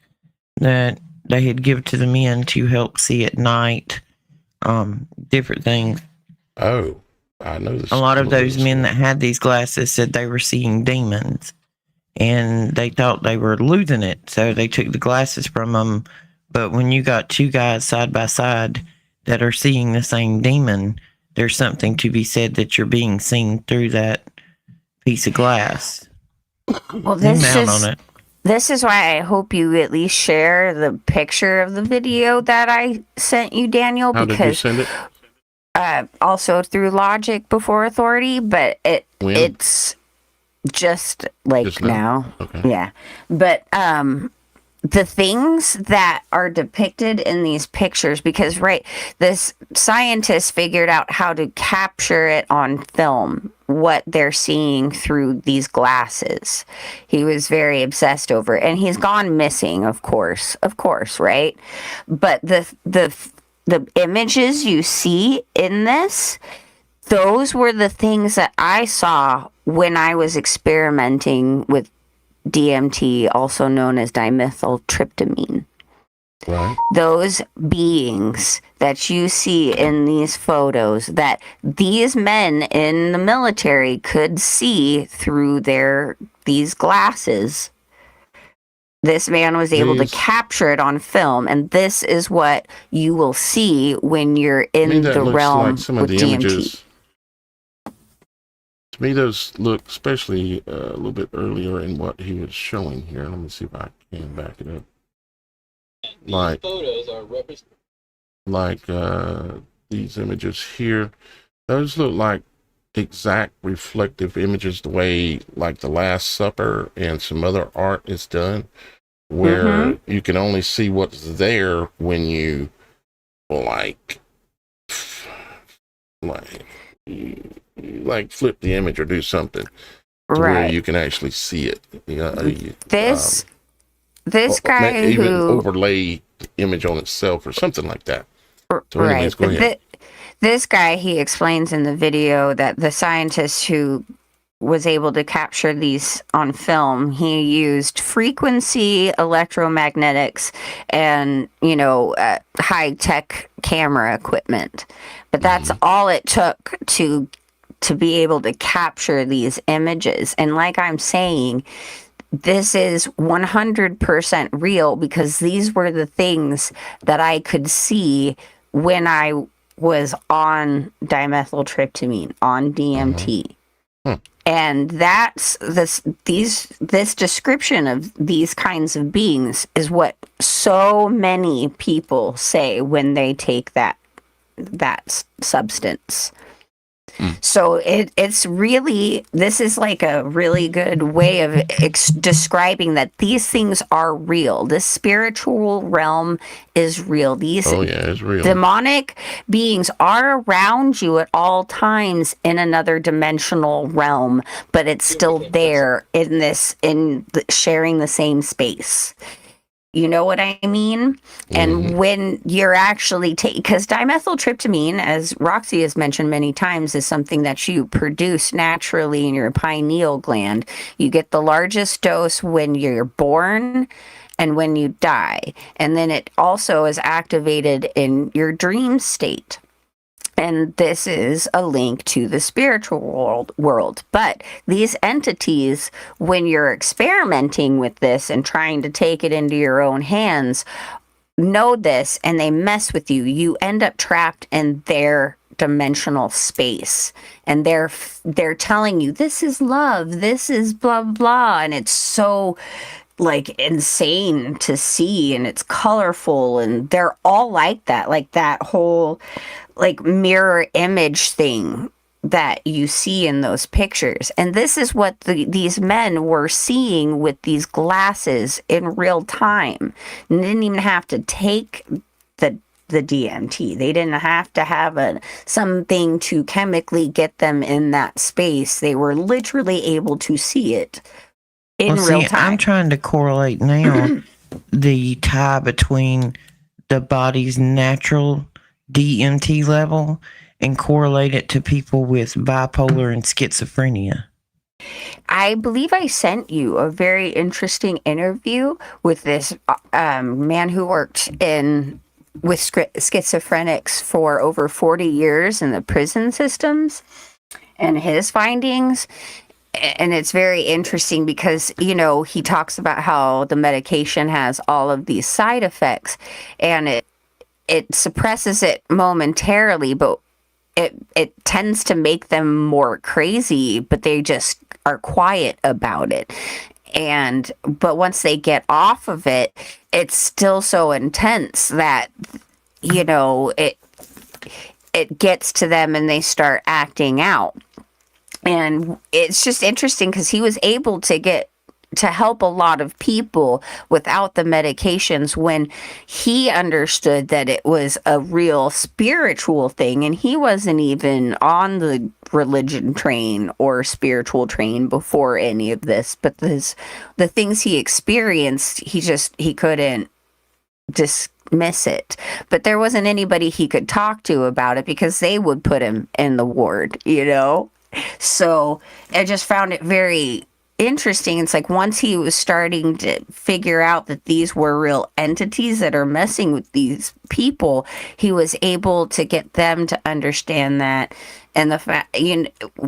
that they had given to the men to help see at night, different things. Oh, I know this. A lot of those men that had these glasses said they were seeing demons, and they thought they were losing it, so they took the glasses from them. But when you got two guys side by side that are seeing the same demon, there's something to be said that you're being seen through that piece of glass. Well, On it. This is why I hope you at least share the picture of the video that I sent you, Daniel, How because did you send it? Also through Logic before Authority, but it's just like Just now. Okay. Yeah. But the things that are depicted in these pictures, because this scientist figured out how to capture it on film, what they're seeing through these glasses. He was very obsessed over it, and he's gone missing, of course, right? But the images you see in this, those were the things that I saw when I was experimenting with DMT, also known as dimethyltryptamine. Right. Those beings that you see in these photos that these men in the military could see through these glasses, this man was able to capture it on film, and this is what you will see when you're in the realm like some of with the DMT. images. To me, those look, especially a little bit earlier in what he was showing here. Let me see if I can back it up. Like photos are these images here. Those look like exact reflective images, the way like the Last Supper and some other art is done, where you can only see what's there when you like flip the image or do something to where you can actually see it. This guy even who overlay the image on itself or something like that. So anyways, go ahead. This guy, he explains in the video that the scientist who was able to capture these on film, he used frequency electromagnetics and high-tech camera equipment, but that's all it took to be able to capture these images. And like I'm saying, this is 100% real, because these were the things that I could see when I was on dimethyltryptamine, on DMT. And that's this description of these kinds of beings is what so many people say when they take that substance. So it's really, this is like a really good way of describing that these things are real. This spiritual realm is real. These it's real. Demonic beings are around you at all times in another dimensional realm, but it's still there in sharing the same space. You know what I mean? And when you're actually because dimethyltryptamine, as Roxy has mentioned many times, is something that you produce naturally in your pineal gland. You get the largest dose when you're born and when you die. And then it also is activated in your dream state. And this is a link to the spiritual world. But these entities, when you're experimenting with this and trying to take it into your own hands, know this, and they mess with you. You end up trapped in their dimensional space, and they're telling you, this is love, this is blah blah, and it's so like insane to see, and it's colorful, and they're all like that whole like mirror image thing that you see in those pictures. And this is what these men were seeing with these glasses in real time. And they didn't even have to take the DMT. They didn't have to have something to chemically get them in that space. They were literally able to see it in real time. I'm trying to correlate now the tie between the body's natural DMT level and correlate it to people with bipolar and schizophrenia. I believe I sent you a very interesting interview with this man who worked with schizophrenics for over 40 years in the prison systems, and his findings. And it's very interesting because, he talks about how the medication has all of these side effects, and it suppresses it momentarily, but it tends to make them more crazy, but they just are quiet about it. But once they get off of it, it's still so intense that, it gets to them and they start acting out. And it's just interesting because he was able to help a lot of people without the medications when he understood that it was a real spiritual thing, and he wasn't even on the religion train or spiritual train before any of this. But the things he experienced, he couldn't dismiss it. But there wasn't anybody he could talk to about it because they would put him in the ward, So I just found it very interesting. It's like once he was starting to figure out that these were real entities that are messing with these people, he was able to get them to understand that, and the fact,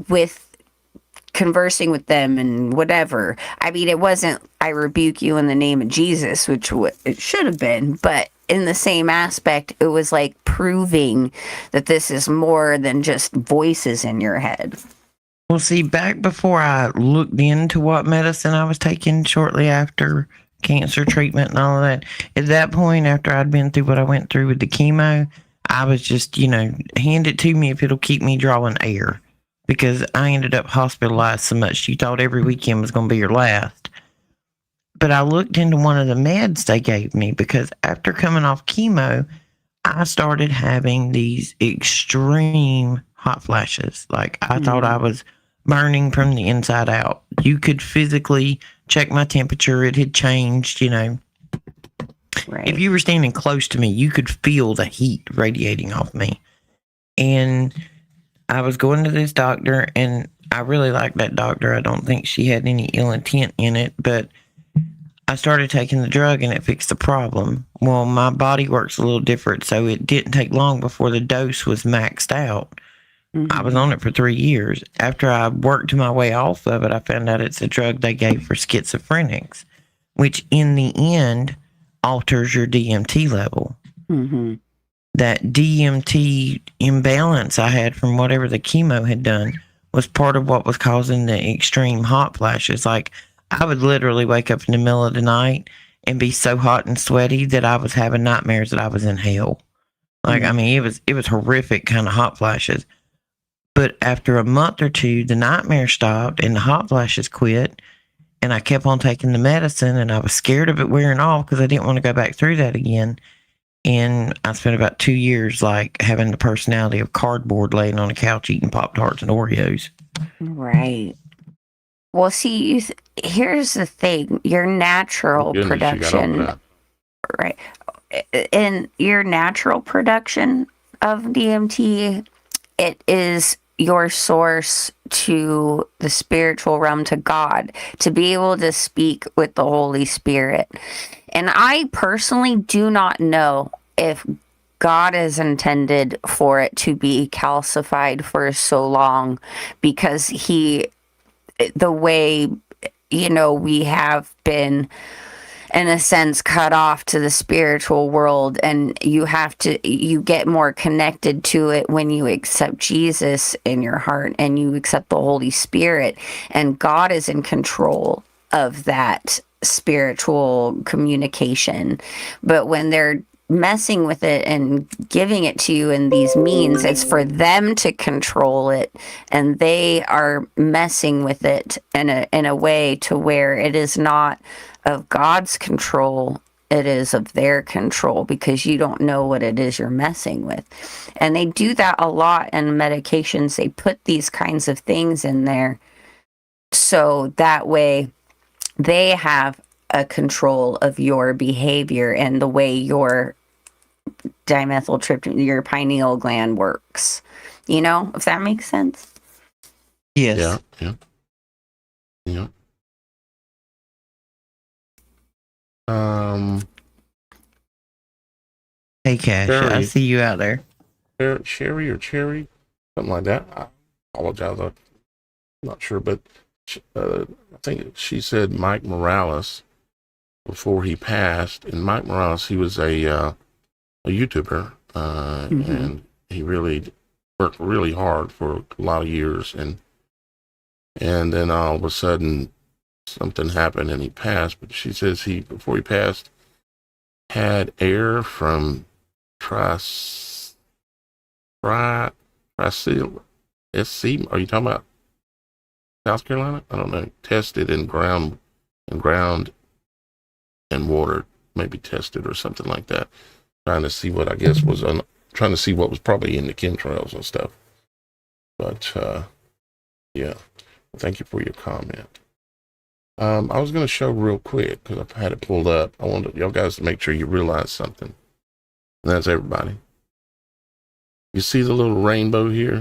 with conversing with them and whatever. I mean, it wasn't, I rebuke you in the name of Jesus, which it should have been, but in the same aspect, it was like proving that this is more than just voices in your head. Well, see, back before I looked into what medicine I was taking shortly after cancer treatment and all of that, at that point, after I'd been through what I went through with the chemo, I was just, hand it to me if it'll keep me drawing air, because I ended up hospitalized so much. You thought every weekend was going to be your last. But I looked into one of the meds they gave me, because after coming off chemo, I started having these extreme hot flashes. Like I thought I was burning from the inside out. You could physically check my temperature. It had changed, Right. If you were standing close to me, you could feel the heat radiating off me. And I was going to this doctor, and I really liked that doctor. I don't think she had any ill intent in it, but I started taking the drug and it fixed the problem. Well, my body works a little different, so it didn't take long before the dose was maxed out. I was on it for 3 years. After I worked my way off of it, I found out it's a drug they gave for schizophrenics, which in the end alters your DMT level. That DMT imbalance I had from whatever the chemo had done was part of what was causing the extreme hot flashes. Like I would literally wake up in the middle of the night and be so hot and sweaty that I was having nightmares that I was in hell. Like, I mean, it was horrific kind of hot flashes. But after a month or two, the nightmare stopped and the hot flashes quit. And I kept on taking the medicine, and I was scared of it wearing off because I didn't want to go back through that again. And I spent about 2 years like having the personality of cardboard, laying on a couch eating Pop-Tarts and Oreos. Right. Well, see, here's the thing. Your natural production, right? In your natural production of DMT, it is your source to the spiritual realm, to God, to be able to speak with the Holy Spirit. And I personally do not know if God is intended for it to be calcified for so long, because the way, we have been, in a sense, cut off to the spiritual world, and you get more connected to it when you accept Jesus in your heart and you accept the Holy Spirit, and God is in control of that spiritual communication. But when they're messing with it and giving it to you in these means, it's for them to control it, and they are messing with it in a way to where it is not of God's control, it is of their control, because you don't know what it is you're messing with. And they do that a lot in medications. They put these kinds of things in there so that way they have a control of your behavior and the way your dimethyltryptamine, your pineal gland works. You know, if that makes sense. Yes. Yeah. Hey, Cash, I Sherry. see you out there. Sherry or Cherry, something like that. I apologize. I'm not sure, but I think she said Mike Morales before he passed. And Mike Morales, he was a YouTuber, and he really worked really hard for a lot of years, and then all of a sudden something happened and he passed. But she says before he passed, had air from Trisil SC. Are you talking about South Carolina? I don't know. Tested and ground and watered, maybe tested or something like that. Trying to see what I guess was trying to see what was probably in the chemtrails and stuff. But yeah, thank you for your comment. I was going to show real quick because I've had it pulled up. I wanted y'all guys to make sure you realize something. And that's everybody. You see the little rainbow here?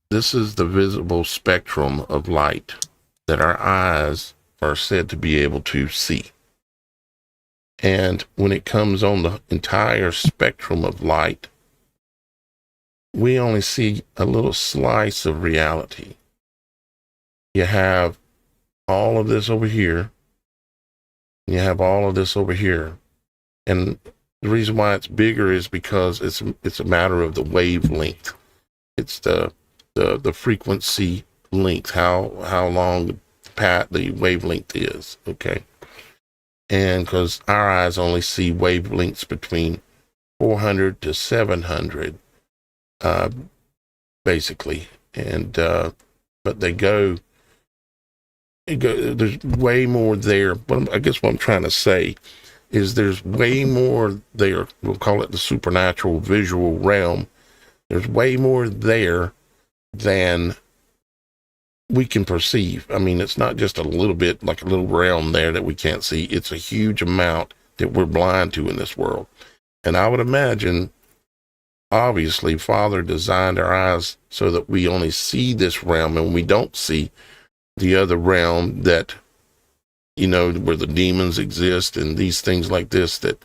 This is the visible spectrum of light that our eyes are said to be able to see. And when it comes on the entire spectrum of light, we only see a little slice of reality. You have all of this over here. You have all of this over here. And the reason why it's bigger is because it's a matter of the wavelength. It's the frequency length, how long the wavelength is, okay? And because our eyes only see wavelengths between 400 to 700, basically. And but there's way more there. But I guess what I'm trying to say is there's way more there. We'll call it the supernatural visual realm. There's way more there than we can perceive. I mean, it's not just a little bit, like a little realm there that we can't see. It's a huge amount that we're blind to in this world. And I would imagine, obviously, Father designed our eyes so that we only see this realm and we don't see the other realm that, you know, where the demons exist and these things like this that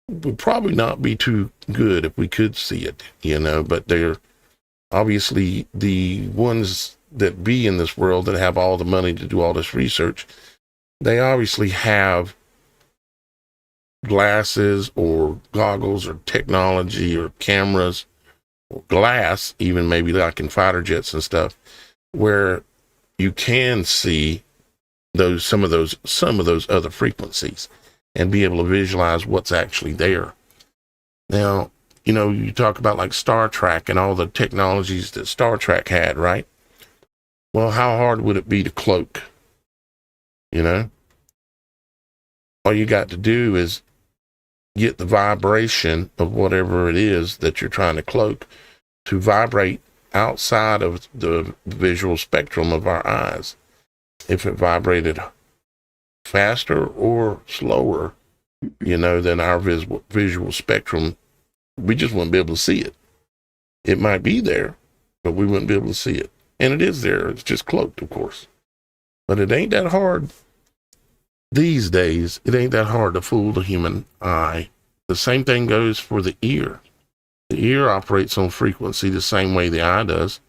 would probably not be too good if we could see it, you know, but they're obviously the ones that be in this world that have all the money to do all this research. They obviously have glasses or goggles or technology or cameras or glass, even maybe like in fighter jets and stuff, where you can see some of those other frequencies and be able to visualize what's actually there. Now, you know, you talk about like Star Trek and all the technologies that Star Trek had, right? Well, how hard would it be to cloak? You know? All you got to do is get the vibration of whatever it is that you're trying to cloak to vibrate outside of the visual spectrum of our eyes. If it vibrated faster or slower, you know, than our visual spectrum, we just wouldn't be able to see it. It might be there, but we wouldn't be able to see it. And it is there. It's just cloaked, of course. But it ain't that hard. These days, it ain't that hard to fool the human eye. The same thing goes for the ear. The ear operates on frequency the same way the eye does.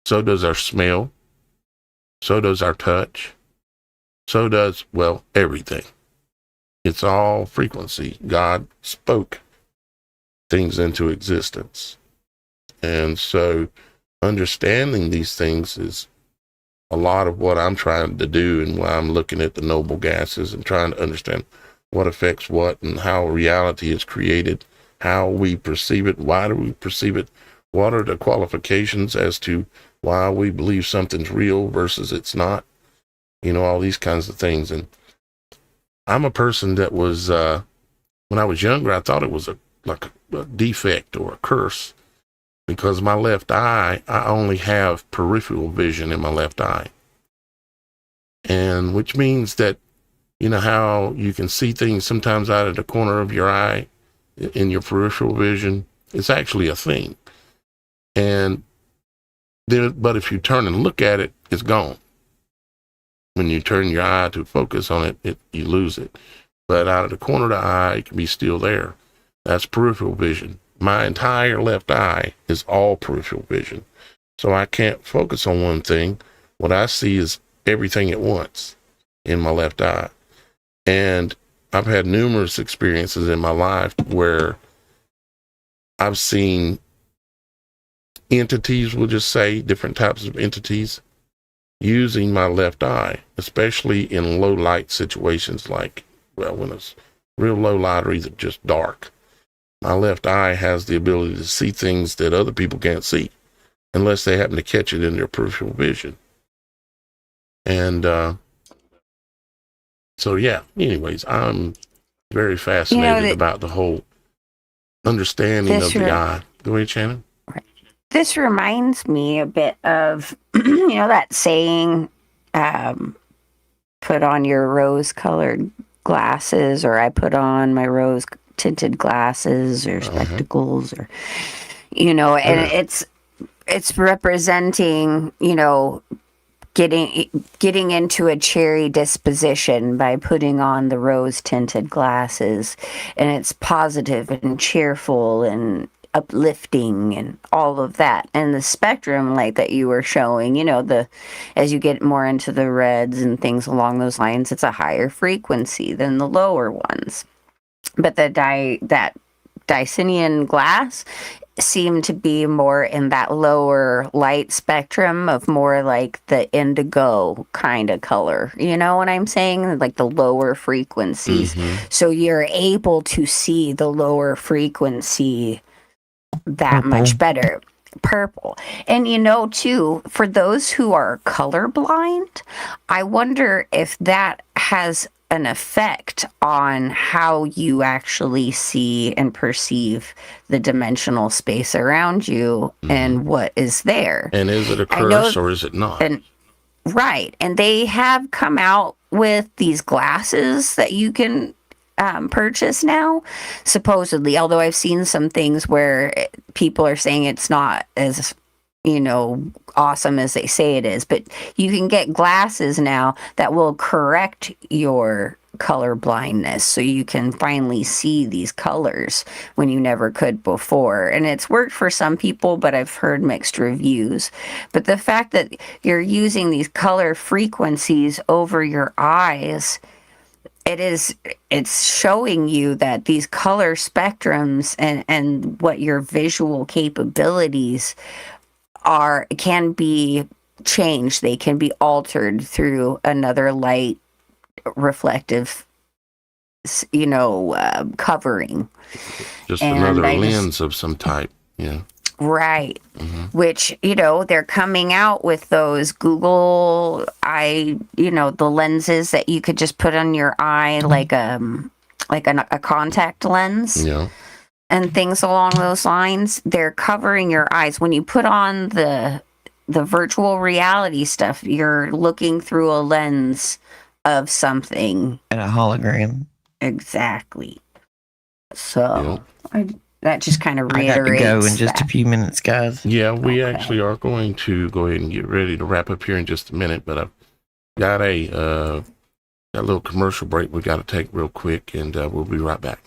So does our smell. So does our touch. So does, well, everything. It's all frequency. God spoke things into existence. And so understanding these things is a lot of what I'm trying to do and why I'm looking at the noble gases and trying to understand what affects what and how reality is created, how we perceive it, why do we perceive it, what are the qualifications as to why we believe something's real versus it's not, all these kinds of things. And I'm a person that was, when I was younger, I thought it was like a defect or a curse, because my left eye, I only have peripheral vision in my left eye. And which means that, how you can see things sometimes out of the corner of your eye in your peripheral vision, it's actually a thing. And then, but if you turn and look at it, it's gone. When you turn your eye to focus on it, you lose it. But out of the corner of the eye, it can be still there. That's peripheral vision. My entire left eye is all peripheral vision. So I can't focus on one thing. What I see is everything at once in my left eye. And I've had numerous experiences in my life where I've seen entities, we'll just say, different types of entities, using my left eye, especially in low light situations, like, when it's real low light or either just dark. My left eye has the ability to see things that other people can't see unless they happen to catch it in their peripheral vision. And so, yeah, anyways, I'm very fascinated about the whole understanding of the eye. Go ahead, Shannon. This reminds me a bit of, that saying, put on your rose-colored glasses, or I put on my rose-tinted glasses or spectacles, or, and it's representing, getting into a cheery disposition by putting on the rose-tinted glasses, and it's positive and cheerful and uplifting and all of that. And the spectrum light that you were showing, as you get more into the reds and things along those lines, it's a higher frequency than the lower ones. But that Dicinian glass seemed to be more in that lower light spectrum of more like the indigo kind of color. You know what I'm saying? Like the lower frequencies. Mm-hmm. So you're able to see the lower frequency that much better. Purple. And too, for those who are colorblind, I wonder if that has an effect on how you actually see and perceive the dimensional space around you and what is there. And is it a curse or is it not? Right. And they have come out with these glasses that you can purchase now, supposedly, although I've seen some things where people are saying it's not as awesome as they say it is, but you can get glasses now that will correct your color blindness, so you can finally see these colors when you never could before. And it's worked for some people, but I've heard mixed reviews. But the fact that you're using these color frequencies over your eyes, it's showing you that these color spectrums and what your visual capabilities can be changed. They can be altered through another light reflective, covering. Just another lens of some type. Yeah. Right. Mm-hmm. Which, they're coming out with those Google eye, the lenses that you could just put on your eye, like a contact lens. Yeah. And things along those lines. They're covering your eyes. When you put on the virtual reality stuff, you're looking through a lens of something. And a hologram. Exactly. So, that just kind of reiterates. I got to go in just a few minutes, guys. Yeah, we actually are going to go ahead and get ready to wrap up here in just a minute, but I've got a little commercial break we got to take real quick, and we'll be right back.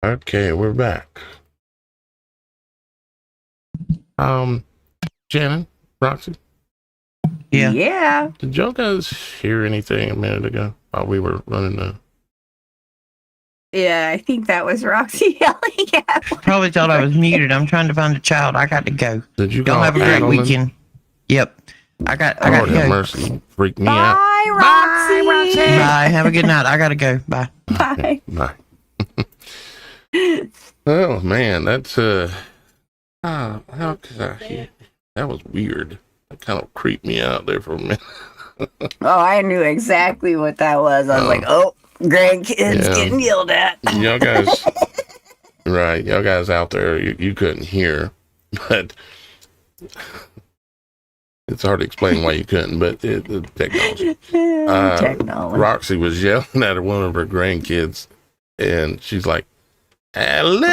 Okay, we're back. Shannon, Roxy, Yeah. Yeah. did y'all guys hear anything a minute ago while we were running the? Yeah, I think that was Roxy yelling at me. Probably thought I was muted. I'm trying to find a child. I got to go. Did you Y'all call have a great Adeline? weekend. Yep. I got Lord to have go. mercy, freak me out. Bye, Roxy. Bye. Have a good night. I got to go. Bye. Bye. Bye. Oh man, that's how could I hear? That was weird. That kind of creeped me out there for a minute. Oh, I knew exactly what that was. I was like, oh, grandkids Yeah. getting yelled at. Y'all guys, right? Y'all guys out there, you couldn't hear, but it's hard to explain why you couldn't. But the technology. Technology. Roxy was yelling at one of her grandkids, and she's like, "Ellen!"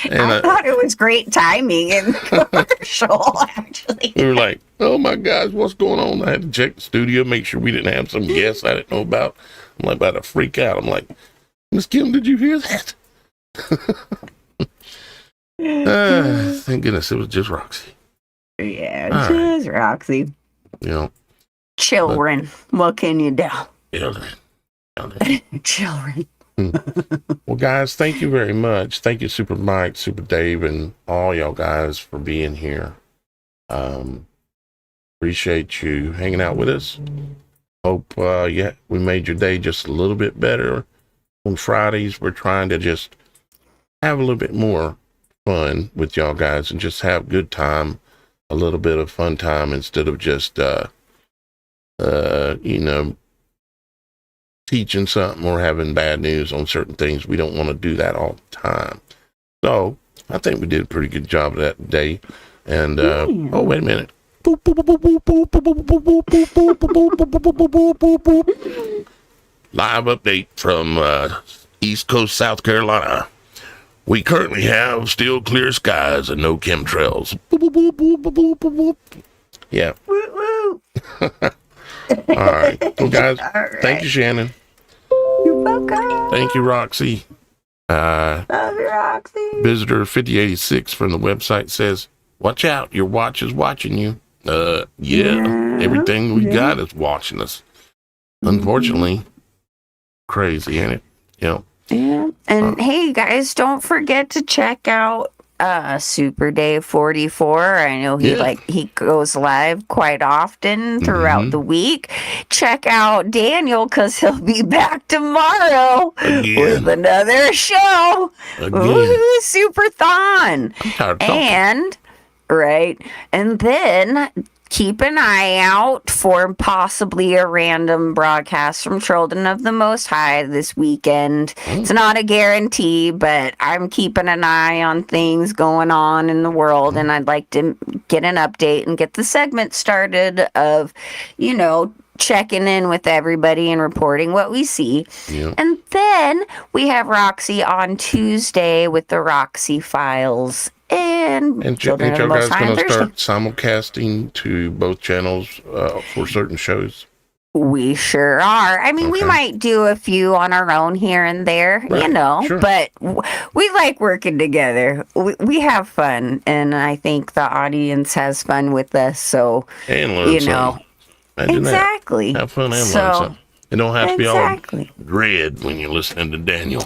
I thought it was great timing in the commercial, actually. We were like, "Oh my gosh, what's going on?" I had to check the studio, make sure we didn't have some guests I didn't know about. I'm like about to freak out. I'm like, "Miss Kim, did you hear that?" Thank goodness it was just Roxy. Yeah, All just Roxy. You know, Children. What can you do? children. Children. Well, guys, thank you very much. Thank you, Super Mike, Super Dave, and all y'all guys for being here. Appreciate you hanging out with us. Hope we made your day just a little bit better. On Fridays, we're trying to just have a little bit more fun with y'all guys and just have good time, a little bit of fun time instead of just teaching something or having bad news on certain things. We don't want to do that all the time. So I think we did a pretty good job of that today. And oh, wait a minute. Live update from East Coast, South Carolina. We currently have still clear skies and no chemtrails. Yeah. Woo woo. All right. Well, guys, thank you, Shannon. You're welcome. Thank you, Roxy. Love you, Roxy. Visitor 5086 from the website says, "Watch out, your watch is watching you." Yeah, everything we got is watching us. Unfortunately, crazy, ain't it? Yeah. And hey, guys, don't forget to check out Super Day 44. I know he goes live quite often throughout the week. Check out Daniel because he'll be back tomorrow with another show. Woohoo, Superthon. And and then keep an eye out for possibly a random broadcast from Children of the Most High this weekend. It's not a guarantee, but I'm keeping an eye on things going on in the world, and I'd like to get an update and get the segment started of, checking in with everybody and reporting what we see. Yeah. And then we have Roxy on Tuesday with the Roxy Files. And ain't Children of the y'all guys Most High on going to Thursday. start simulcasting to both channels for certain shows? We sure are. I mean, we Okay. might do a few on our own here and there, Right. Sure. but we like working together. We have fun, and I think the audience has fun with us. So, And learn something. Imagine exactly. that. Have fun and learn So, something. It don't have to be all exactly. dread when you're listening to Daniel.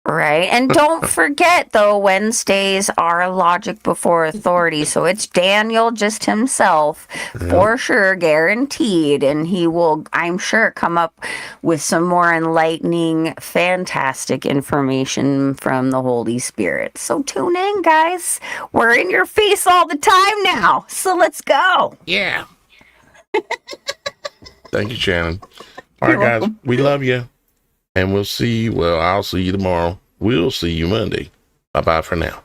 Right. And don't forget, though, Wednesdays are Logic Before Authority. So it's Daniel just himself, for sure, guaranteed. And he will, I'm sure, come up with some more enlightening, fantastic information from the Holy Spirit. So tune in, guys. We're in your face all the time now. So let's go. Yeah. Thank you, Shannon. All right, guys. We love you. And we'll see you. Well, I'll see you tomorrow. We'll see you Monday. Bye-bye for now.